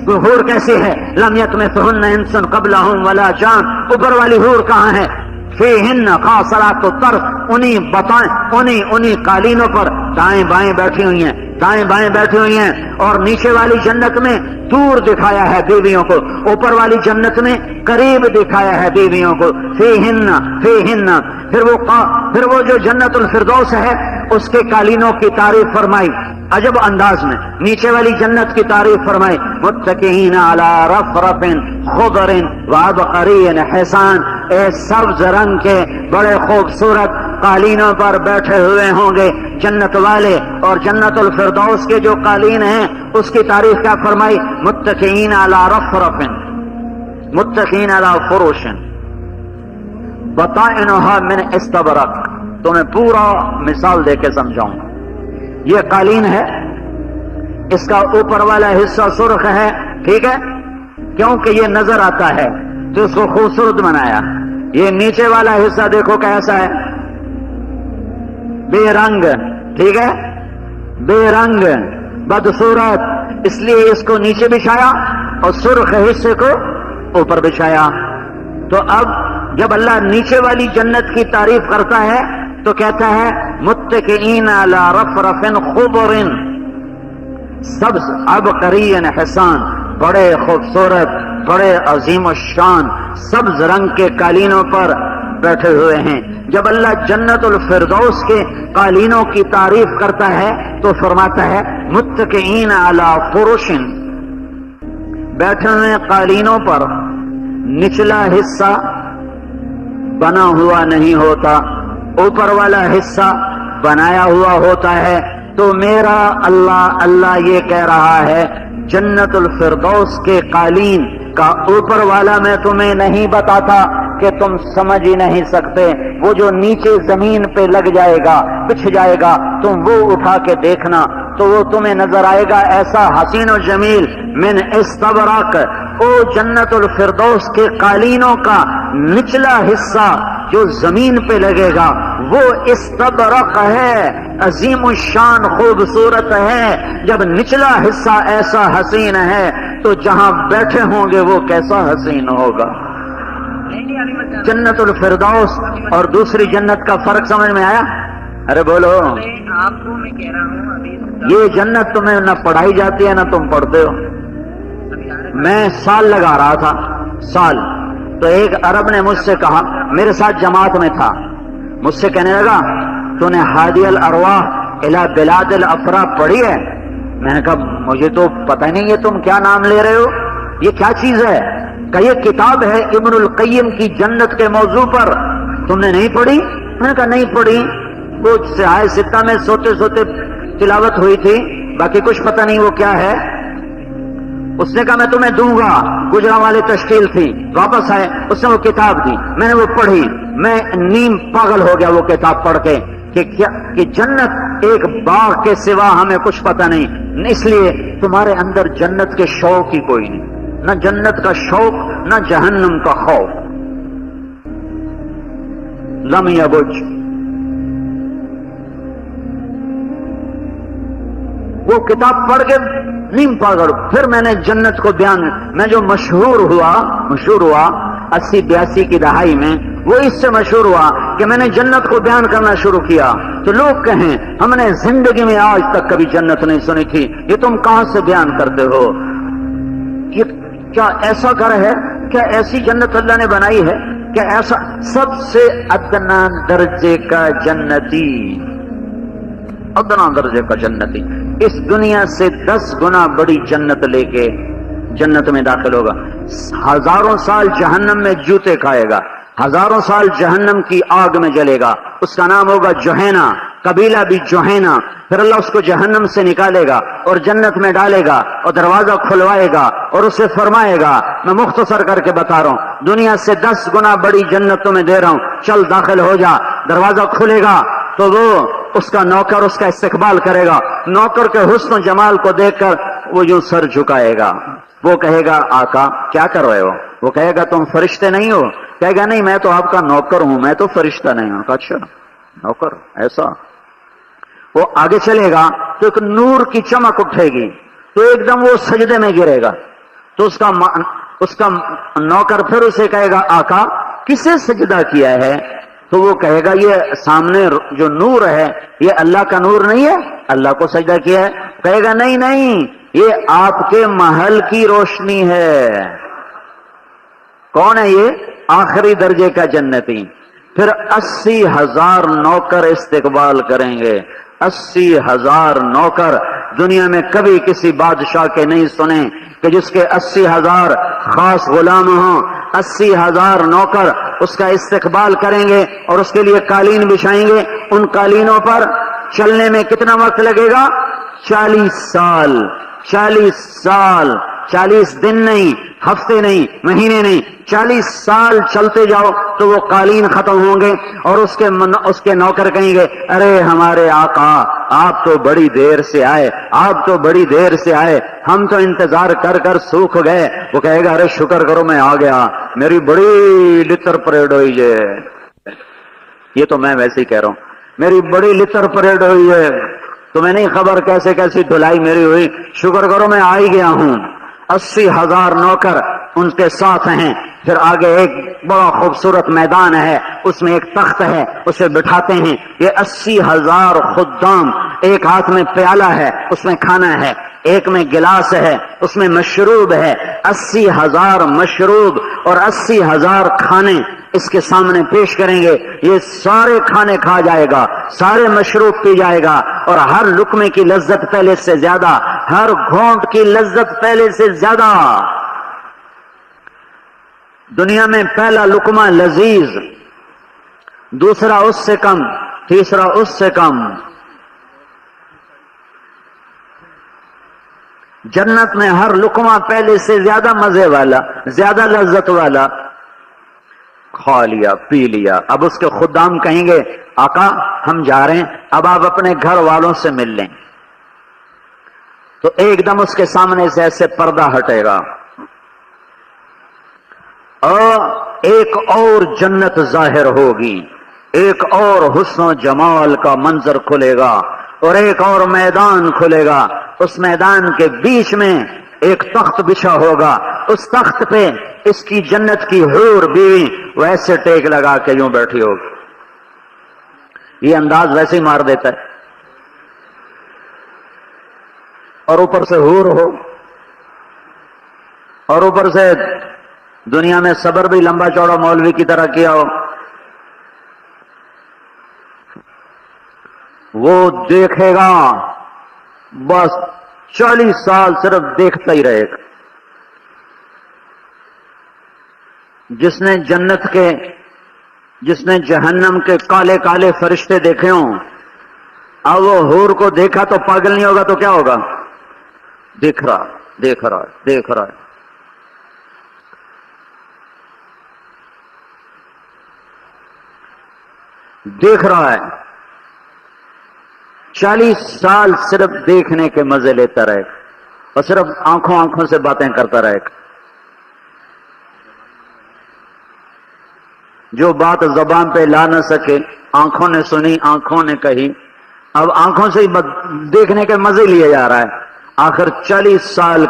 حور کیسی ہے؟ لم یطمثہن انس قبلہم ولا جان، اوپر والی حور کہاں ہے؟ فیہن قاصرات الطرف، انہی قالینوں پر دائیں بائیں بیٹھی ہوئی ہیں، دائیں بائیں بیٹھی ہوئی ہیں. اور نیچے والی جنت میں دور دکھایا ہے بیویوں کو، اوپر والی جنت میں قریب دکھایا ہے بیویوں کو. فیہن پھر وہ جو جنت الفردوس ہے اس کے قالینوں کی تعریف فرمائی عجب انداز میں. نیچے والی جنت کی تعریف فرمائی متکئین علی رفرف خضر وعبقری حسان، سبز رنگ کے بڑے خوبصورت قالینوں پر بیٹھے ہوئے ہوں گے جنت والے. اور جنت الفردوس کے جو قالین ہیں اس کی تعریف کیا فرمائی؟ متکئین علی رفرف، متکئین علی فروش بطائنها من استبرق. تمہیں پورا مثال دے کے سمجھاؤں گا. یہ قالین ہے، اس کا اوپر والا حصہ سرخ ہے، ٹھیک ہے، کیونکہ یہ نظر آتا ہے تو اس کو خوبصورت بنایا. یہ نیچے والا حصہ دیکھو کیسا ہے، بے رنگ، ٹھیک ہے، بے رنگ بدصورت، اس لیے اس کو نیچے بچھایا اور سرخ حصے کو اوپر بچھایا. تو اب جب اللہ نیچے والی جنت کی تعریف کرتا ہے تو کہتا ہے متکئین علی رفرف خضر سبز عبقری حسان، بڑے خوبصورت، بڑے عظیم الشان سبز رنگ کے قالینوں پر بیٹھے ہوئے ہیں. جب اللہ جنت الفردوس کے قالینوں کی تعریف کرتا ہے تو فرماتا ہے متکئین علی فرش، بیٹھے ہوئے قالینوں پر نچلا حصہ بنا ہوا نہیں ہوتا، اوپر والا حصہ بنایا ہوا ہوتا ہے. تو میرا اللہ یہ کہہ رہا ہے جنت الفردوس کے قالین کا اوپر والا میں تمہیں نہیں بتاتا کہ تم سمجھ ہی نہیں سکتے. وہ جو نیچے زمین پہ لگ جائے گا، بچھ جائے گا، تم وہ اٹھا کے دیکھنا تو وہ تمہیں نظر آئے گا ایسا حسین و جمیل من استبرق، او جنت الفردوس کے قالینوں کا نچلا حصہ جو زمین پہ لگے گا وہ استبرق ہے، عظیم الشان خوبصورت ہے۔ جب نچلا حصہ ایسا حسین ہے تو جہاں بیٹھے ہوں گے وہ کیسا حسین ہوگا۔ جنت الفردوس اور دوسری جنت کا فرق سمجھ میں آیا؟ ارے بولو۔ آپ کو میں کہہ رہا ہوں ابھی یہ جنت تمہیں نہ پڑھائی جاتی ہے نہ تم پڑھتے ہو۔ میں سال لگا رہا تھا، سال، تو ایک عرب نے مجھ سے کہا، میرے ساتھ جماعت میں تھا، مجھ سے کہنے لگا تو نے ہادی الارواح الی بلاد الافراح پڑھی ہے؟ میں نے کہا مجھے تو پتہ نہیں ہے تم کیا نام لے رہے ہو، یہ کیا چیز ہے؟ کہ یہ کتاب ہے ابن القیم کی جنت کے موضوع پر، تم نے نہیں پڑھی؟ میں نے کہا نہیں پڑھی، کچھ سہائے ستہ میں سوتے سوتے تلاوت ہوئی تھی، باقی کچھ پتہ نہیں وہ کیا ہے۔ اس نے کہا میں تمہیں دوں گا، گجرانوالے تشکیل تھی، واپس آئے، اس نے وہ کتاب دی، میں نے وہ پڑھی، میں نیم پاگل ہو گیا وہ کتاب پڑھ کے کہ جنت ایک باغ کے سوا ہمیں کچھ پتہ نہیں، اس لیے تمہارے اندر جنت کے شوق ہی کوئی نہیں، نہ جنت کا شوق نہ جہنم کا خوف۔ لم یبج، وہ کتاب پڑھ کے نیم پاگل۔ پھر میں نے جنت کو بیان، میں جو مشہور ہوا 80-82 کی دہائی میں، وہ اس سے مشہور ہوا کہ میں نے جنت کو بیان کرنا شروع کیا تو لوگ کہیں ہم نے زندگی میں آج تک کبھی جنت نہیں سنی تھی، یہ تم کہاں سے بیان کرتے ہو؟ یہ کیا ایسا گھر ہے؟ کیا ایسی جنت اللہ نے بنائی ہے؟ کیا ایسا سب سے ادنا درجے کا جنتی، ادنا درجے کا جنتی اس دنیا سے 10 گنا بڑی جنت لے کے جنت میں داخل ہوگا، ہزاروں سال جہنم میں جوتے کھائے گا، ہزاروں سال جہنم کی آگ میں جلے گا، اس کا نام ہوگا جوہینا، قبیلہ بھی جوہینا۔ پھر اللہ اس کو جہنم سے نکالے گا اور جنت میں ڈالے گا اور دروازہ کھلوائے گا اور اسے فرمائے گا، میں مختصر کر کے بتا رہا ہوں، دنیا سے 10 گنا بڑی جنت تمہیں دے رہا ہوں، چل داخل ہو جا۔ دروازہ کھلے گا تو وہ اس کا نوکر اس کا استقبال کرے گا، نوکر کے حسن و جمال کو دیکھ کر وہ یوں سر جھکائے گا، وہ کہے گا آقا کیا کر رہے ہو؟ وہ کہے گا تم فرشتے نہیں ہو؟ کہے گا نہیں میں تو آپ کا نوکر ہوں، میں تو فرشتہ نہیں ہوں۔ اچھا نوکر ایسا؟ وہ آگے چلے گا تو ایک نور کی چمک اٹھے گی تو ایک دم وہ سجدے میں گرے گا، تو اس کا نوکر پھر اسے کہے گا آقا کسے سجدہ کیا ہے؟ تو وہ کہے گا یہ سامنے جو نور ہے یہ اللہ کا نور نہیں ہے، اللہ کو سجدہ کیا ہے؟ کہے گا نہیں نہیں یہ آپ کے محل کی روشنی ہے۔ کون ہے یہ؟ آخری درجے کا جنتی۔ پھر 80,000 نوکر استقبال کریں گے، 80,000 نوکر، دنیا میں کبھی کسی بادشاہ کے نہیں سنے کہ جس کے 80,000 خاص غلام ہوں۔ 80,000 نوکر اس کا استقبال کریں گے اور اس کے لیے قالین بچھائیں گے، ان قالینوں پر چلنے میں کتنا وقت لگے گا؟ 40 سال، 40 سال، 40 دن نہیں، ہفتے نہیں، مہینے نہیں، 40 سال چلتے جاؤ تو وہ قالین ختم ہوں گے اور اس کے نوکر کہیں گے ارے ہمارے آقا آپ تو بڑی دیر سے آئے، آپ تو بڑی دیر سے آئے، ہم تو انتظار کر کر سوکھ گئے۔ وہ کہے گا ارے شکر کرو میں آ گیا، میری بڑی لتر پریڈ ہوئی ہے۔ یہ تو میں ویسے ہی کہہ رہا ہوں، میری بڑی لتر پریڈ ہوئی ہے، تمہیں نہیں خبر کیسے کیسی دھلائی میری ہوئی، شکر کرو میں آ ہی گیا ہوں۔ 80,000 نوکر ان کے ساتھ ہیں۔ پھر آگے ایک بڑا خوبصورت میدان ہے، اس میں ایک تخت ہے، اسے بٹھاتے ہیں۔ یہ 80,000 خدام، ایک ہاتھ میں پیالہ ہے اس میں کھانا ہے، ایک میں گلاس ہے اس میں مشروب ہے۔ 80,000 مشروب اور 80,000 کھانے اس کے سامنے پیش کریں گے۔ یہ سارے کھانے کھا جائے گا، سارے مشروب پی جائے گا اور ہر لقمے کی لذت پہلے سے زیادہ، ہر گھونٹ کی لذت پہلے سے زیادہ۔ دنیا میں پہلا لقمہ لذیذ، دوسرا اس سے کم، تیسرا اس سے کم۔ جنت میں ہر لقمہ پہلے سے زیادہ مزے والا، زیادہ لذت والا۔ کھا لیا پی لیا، اب اس کے خدام کہیں گے آقا ہم جا رہے ہیں، اب آپ اپنے گھر والوں سے مل لیں۔ تو ایک دم اس کے سامنے سے ایسے پردہ ہٹے گا، اور ایک اور جنت ظاہر ہوگی، ایک اور حسن و جمال کا منظر کھلے گا، اور ایک اور میدان کھلے گا، اس میدان کے بیچ میں ایک تخت بچھا ہوگا، اس تخت پہ اس کی جنت کی حور بیوی ویسے ٹیک لگا کے یوں بیٹھی ہوگی۔ یہ انداز ویسے ہی مار دیتا ہے، اور اوپر سے حور ہو، اور اوپر سے دنیا میں صبر بھی لمبا چوڑا مولوی کی طرح کیا ہو، وہ دیکھے گا بس 40 سال صرف دیکھتا ہی رہے گا۔ جس نے جہنم کے کالے کالے فرشتے دیکھے ہوں، اب وہ حور کو دیکھا تو پاگل نہیں ہوگا تو کیا ہوگا؟ دیکھ رہا ہے 40 سال صرف دیکھنے کے مزے لیتا رہے گا، اور صرف آنکھوں سے باتیں کرتا رہے گا۔ جو بات زبان پہ لا نہ سکے، آنکھوں نے سنی، آنکھوں نے کہی، اب آنکھوں سے ہی دیکھنے کے مزے لیے جا رہا ہے۔ آخر 40 سال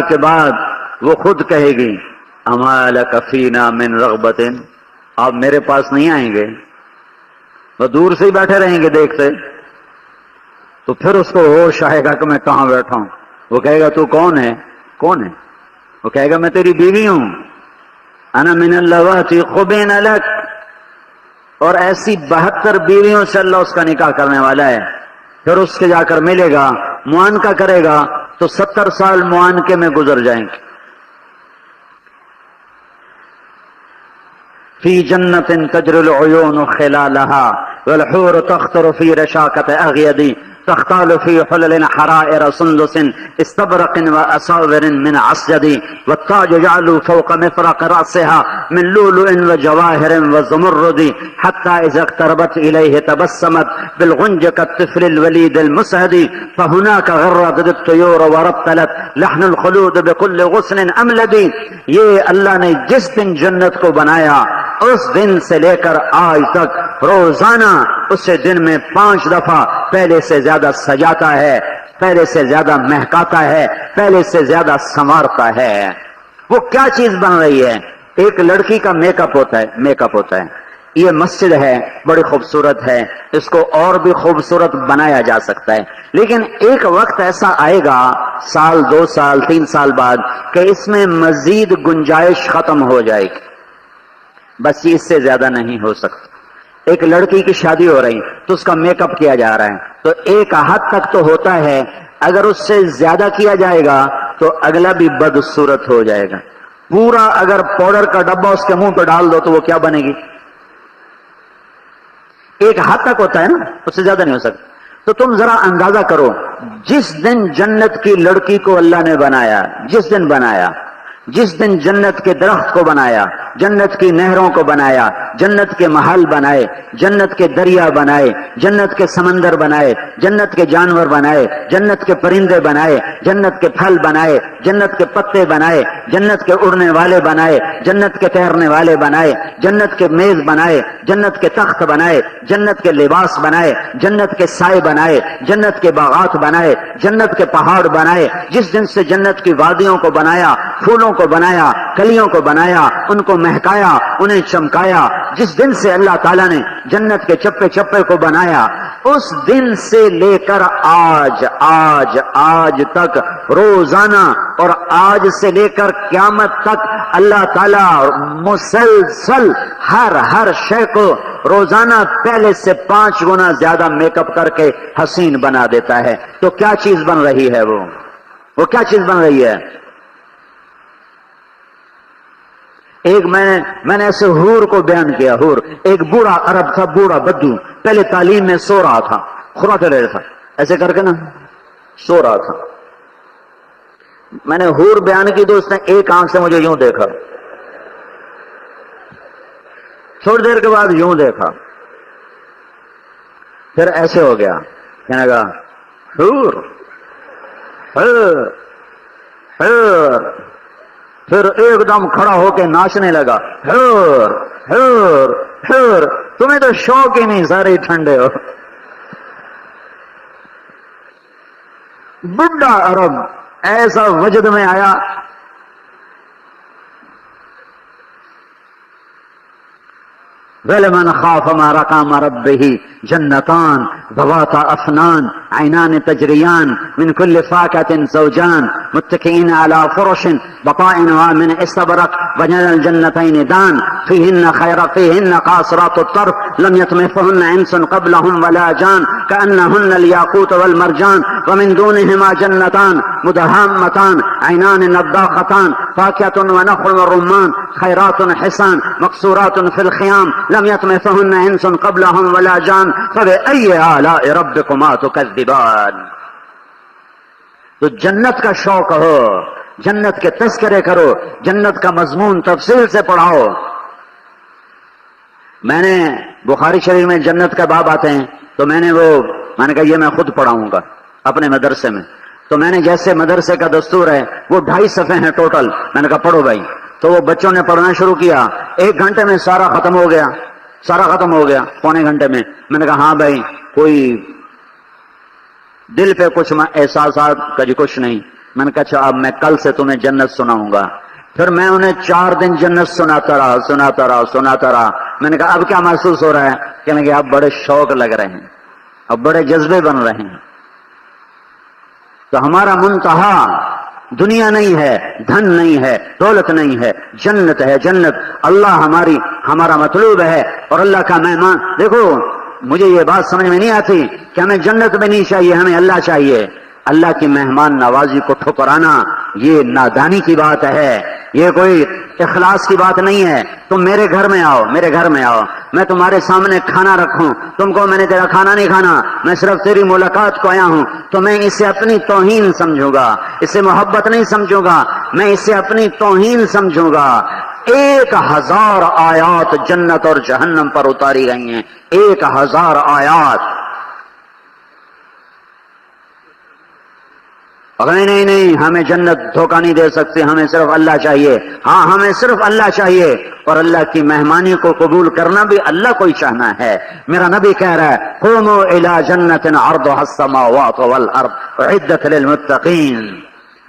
کے بعد وہ خود کہے گی اما لک فینا من رغبت، آپ میرے پاس نہیں آئیں گے؟ وہ دور سے ہی بیٹھے رہیں گے دیکھتے، تو پھر اس کو ہوش آئے گا کہ میں کہاں بیٹھا ہوں۔ وہ کہے گا تو کون ہے؟ وہ کہے گا میں تیری بیوی ہوں، انا من اللواتی خبین لک، اور ایسی 72 بیویوں سے اللہ اس کا نکاح کرنے والا ہے۔ پھر اس کے جا کر ملے گا، معانقہ کرے گا تو 70 سال معانقے میں گزر جائیں گے۔ فی جنت تجری العیون خلالها والحور تخطر فی رشاکت اغیدی تختال فی حلل حرائر سندس استبرق واساور من عسجد والتاج جعلوا فوق مفرق رأسها من لؤلؤ وجواهر وزمرد حتى اذا اقتربت الیہ تبسمت بالغنج كالطفل الولید المسہد فهناك غردت الطیور ورتلت لحن الخلود بكل غصن املد۔ یہ اللہ نے جس دن جنت کو بنایا اس دن سے لے کر آج تک روزانہ اسے دن میں 5 دفعہ پہلے سے زیادہ سجاتا ہے، پہلے سے زیادہ مہکاتا ہے، پہلے سے زیادہ سنوارتا ہے۔ وہ کیا چیز بن رہی ہے؟ ایک لڑکی کا میک اپ ہوتا ہے۔ یہ مسجد ہے، بڑی خوبصورت ہے، اس کو اور بھی خوبصورت بنایا جا سکتا ہے، لیکن ایک وقت ایسا آئے گا، سال 2 سال 3 سال بعد، کہ اس میں مزید گنجائش ختم ہو جائے گی، بس یہ اس سے زیادہ نہیں ہو سکتا۔ ایک لڑکی کی شادی ہو رہی تو اس کا میک اپ کیا جا رہا ہے، تو ایک حد تک تو ہوتا ہے، اگر اس سے زیادہ کیا جائے گا تو اگلا بھی بدصورت ہو جائے گا۔ پورا اگر پاؤڈر کا ڈبہ اس کے منہ پہ ڈال دو تو وہ کیا بنے گی؟ ایک حد تک ہوتا ہے نا، اس سے زیادہ نہیں ہو سکتا۔ تو تم ذرا اندازہ کرو، جس دن جنت کی لڑکی کو اللہ نے بنایا، جس دن جنت کے درخت کو بنایا، جنت کی نہروں کو بنایا، جنت کے محل بنائے، جنت کے دریا بنائے، جنت کے سمندر بنائے، جنت کے جانور بنائے، جنت کے پرندے بنائے، جنت کے پھل بنائے، جنت کے پتے بنائے، جنت کے اڑنے والے بنائے، جنت کے تیرنے والے بنائے، جنت کے میز بنائے، جنت کے تخت بنائے، جنت کے لباس بنائے، جنت کے سائے بنائے، جنت کے باغات بنائے، جنت کے پہاڑ بنائے، جس دن سے جنت کی وادیوں کو بنایا، پھولوں کو بنایا، کلیوں کو بنایا، ان کو مہکایا، انہیں چمکایا، جس دن سے اللہ تعالیٰ نے جنت کے چپے چپے کو بنایا، اس دن سے لے کر آج تک روزانہ، اور آج سے لے کر قیامت تک اللہ تعالیٰ مسلسل ہر شے کو روزانہ پہلے سے 5 گنا زیادہ میک اپ کر کے حسین بنا دیتا ہے۔ تو کیا چیز بن رہی ہے؟ وہ کیا چیز بن رہی ہے؟ ایک میں نے ایسے حور کو بیان کیا، حور ایک بوڑھا عرب تھا، بوڑھا بدو، پہلے تعلیم میں سو رہا تھا، خراتے رہا تھا، ایسے کر کے نا سو رہا تھا۔ میں نے حور بیان کی تو اس نے ایک آنکھ سے مجھے یوں دیکھا، تھوڑی دیر کے بعد یوں دیکھا، پھر ایسے ہو گیا، کہنے لگا حور حور حور پھر ایک دم کھڑا ہو کے ناچنے لگا، ہور ہور ہور۔ تمہیں تو شوق ہی نہیں، سارے ٹھنڈے ہو۔ بڈھا عرب ایسا وجد میں آیا، وَلِمَنْ خَافَ مَقَامَ رَبِّهِ جَنَّتَانِ ذَوَاتَا أَفْنَانٍ عَيْنَانِ تَجْرِيَانِ مِنْ كُلِّ فَاكِهَةٍ زَوْجَانِ مُتَّكِئِينَ عَلَى فُرُشٍ بَطَائِنُهَا مِنْ إِسْتَبْرَقٍ وَجَنَى الْجَنَّتَيْنِ دَانٍ فِيهِنَّ قَاصِرَاتُ الطَّرْفِ لَمْ يَطْمِثْهُنَّ إِنسٌ قَبْلَهُمْ وَلَا جَانٌ كَأَنَّهُنَّ الْيَاقُوتُ وَالْمَرْجَانُ وَمِنْ دُونِهِمَا جَنَّتَانِ مُدْهَامَّتَانِ عَيْنَانِ نَضَّاخَتَانِ فَاكِهَةٌ وَنَخْلٌ وَرُمَّانٌ خَيْرَاتٌ حِسَانٌ مَقْصُورَاتٌ فِي الْخِيَامِ لم يطمثهن انس قبلهم ولا جان فبأي آلاء ربكما تكذبان۔ تو جنت کا شوق ہو، جنت کے تذکرے کرو، جنت کا مضمون تفصیل سے پڑھاؤ۔ میں نے بخاری شریف میں جنت کا باب آتے ہیں، تو میں نے کہا یہ میں خود پڑھاؤں گا اپنے مدرسے میں۔ تو میں نے جیسے مدرسے کا دستور ہے، وہ 2.5 صفحے ہیں ٹوٹل، میں نے کہا پڑھو بھائی۔ تو وہ بچوں نے پڑھنا شروع کیا، 1 گھنٹے میں سارا ختم ہو گیا، پونے گھنٹے میں۔ میں نے کہا ہاں بھائی، کوئی دل پہ کچھ احساسات کا جی کچھ نہیں۔ میں نے کہا اچھا اب میں کل سے تمہیں جنت سناؤں گا۔ پھر میں انہیں 4 دن جنت سناتا رہا۔ میں نے کہا اب کیا محسوس ہو رہا ہے؟ کہنے کہ اب بڑے شوق لگ رہے ہیں، اب بڑے جذبے بن رہے ہیں۔ تو ہمارا منتہا دنیا نہیں ہے، دھن نہیں ہے، دولت نہیں ہے، جنت ہے، جنت۔ اللہ ہمارا مطلوب ہے، اور اللہ کا مہمان۔ دیکھو مجھے یہ بات سمجھ میں نہیں آتی کہ ہمیں جنت میں نہیں چاہیے، ہمیں اللہ چاہیے۔ اللہ کی مہمان نوازی کو ٹھکرانا یہ نادانی کی بات ہے، یہ کوئی اخلاص کی بات نہیں ہے۔ تم میرے گھر میں آؤ، میں تمہارے سامنے کھانا رکھوں، تم کو میں نے تیرا کھانا نہیں کھانا، میں صرف تیری ملاقات کو آیا ہوں، تو میں اسے اپنی توہین سمجھوں گا، اسے محبت نہیں سمجھوں گا، میں اسے اپنی توہین سمجھوں گا۔ 1000 آیات جنت اور جہنم پر اتاری گئی ہیں، 1000 آیات۔ نہیں، ہمیں جنت دھوکہ نہیں دے سکتے، ہمیں صرف اللہ چاہیے۔ ہاں ہمیں صرف اللہ چاہیے، اور اللہ کی مہمانی کو قبول کرنا بھی اللہ کو ہی چاہنا ہے۔ میرا نبی کہہ رہا ہے قوموا الی جنت عرضها السماوات والارض اعدت للمتقین۔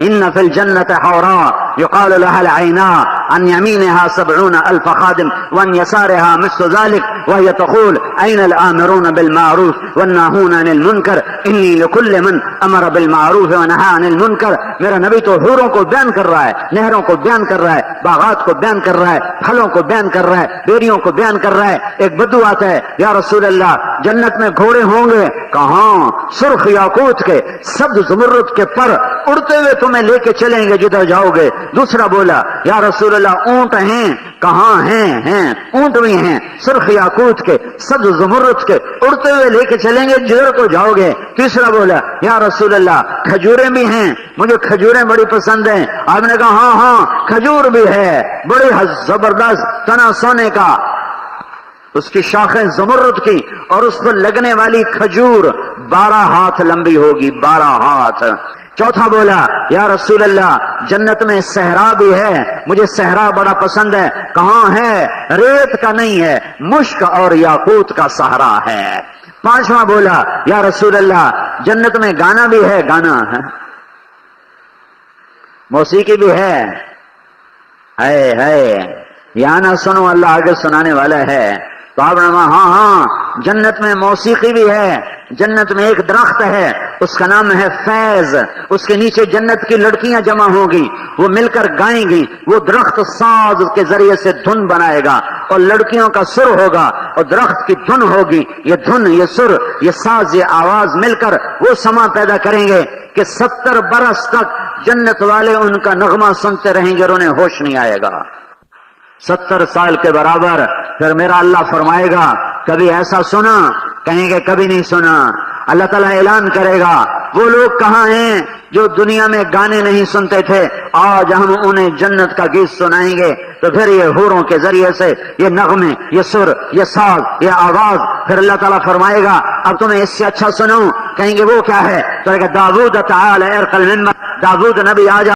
ان فی الجنة حوراء يقال لها العیناء عن يمینها 70,000 خادم وعن يسارها مثل ذلك وهي تقول اين الآمرون بالمعروف والناهون عن المنکر انی لكل من امر بالمعروف ونهى عن المنکر۔ میرا نبی تو حوروں کو بیان کر رہا ہے، نہروں کو بیان کر رہا ہے، باغات کو بیان کر رہا ہے، پھلوں کو بیان کر رہا ہے، بیریوں کو بیان کر رہا ہے۔ ایک بدو آتا ہے، یا رسول اللہ جنت میں گھوڑے ہوں گے؟ کہاں؟ سرخ یاقوت کے، سبز زمرد کے پر اڑتے ہوئے تمہیں لے کے چلیں گے جدھر جاؤ گے۔ دوسرا بولا یا رسول اللہ اونٹ ہیں؟ کہاں ہیں اونٹ بھی ہیں، سرخ یاقوت کے، سبز زمرد کے، اڑتے ہوئے لے کے چلیں گے جدھر کو جاؤ گے۔ تیسرا بولا یا رسول اللہ کھجوریں بھی ہیں، مجھے کھجوریں بڑی پسند ہیں۔ آپ نے کہا ہاں کھجور بھی ہے، بڑی زبردست، تنا سونے کا، اس کی شاخیں زمرد کی، اور اس پر لگنے والی کھجور 12 ہاتھ لمبی ہوگی، 12 ہاتھ۔ چوتھا بولا یا رسول اللہ جنت میں صحرا بھی ہے، مجھے صحرا بڑا پسند ہے۔ کہاں ہے؟ ریت کا نہیں ہے، مشک اور یاقوت کا صحرا ہے۔ پانچواں بولا یا رسول اللہ جنت میں گانا بھی ہے؟ گانا ہے، موسیقی بھی ہے یا نہ سنو، اللہ آگے سنانے والا ہے۔ تو آپ نے کہا ہاں جنت میں موسیقی بھی ہے، جنت میں ایک درخت ہے، اس کا نام ہے فیض، اس کے نیچے جنت کی لڑکیاں جمع ہوگی، وہ مل کر گائیں گی، وہ درخت ساز کے ذریعے سے دھن بنائے گا، اور لڑکیوں کا سر ہوگا اور درخت کی دھن ہوگی۔ یہ دھن، یہ سر، یہ ساز، یہ آواز مل کر وہ سما پیدا کریں گے کہ 70 برس تک جنت والے ان کا نغمہ سنتے رہیں گے اور انہیں ہوش نہیں آئے گا۔ 70 سال کے برابر۔ پھر میرا اللہ فرمائے گا کبھی ایسا سنا؟ کہیں گے کبھی نہیں سنا۔ اللہ تعالیٰ اعلان کرے گا وہ لوگ کہاں ہیں جو دنیا میں گانے نہیں سنتے تھے، آج ہم انہیں جنت کا گیت سنائیں گے۔ تو پھر یہ حوروں کے ذریعے سے یہ نغمے، یہ سر، یہ ساز، یہ آواز، پھر اللہ تعالیٰ فرمائے گا اب تمہیں اس سے اچھا سنوں؟ کہیں گے وہ کیا ہے؟ تو داؤد تعالی ارقل ممبر، داؤد نبی آ جا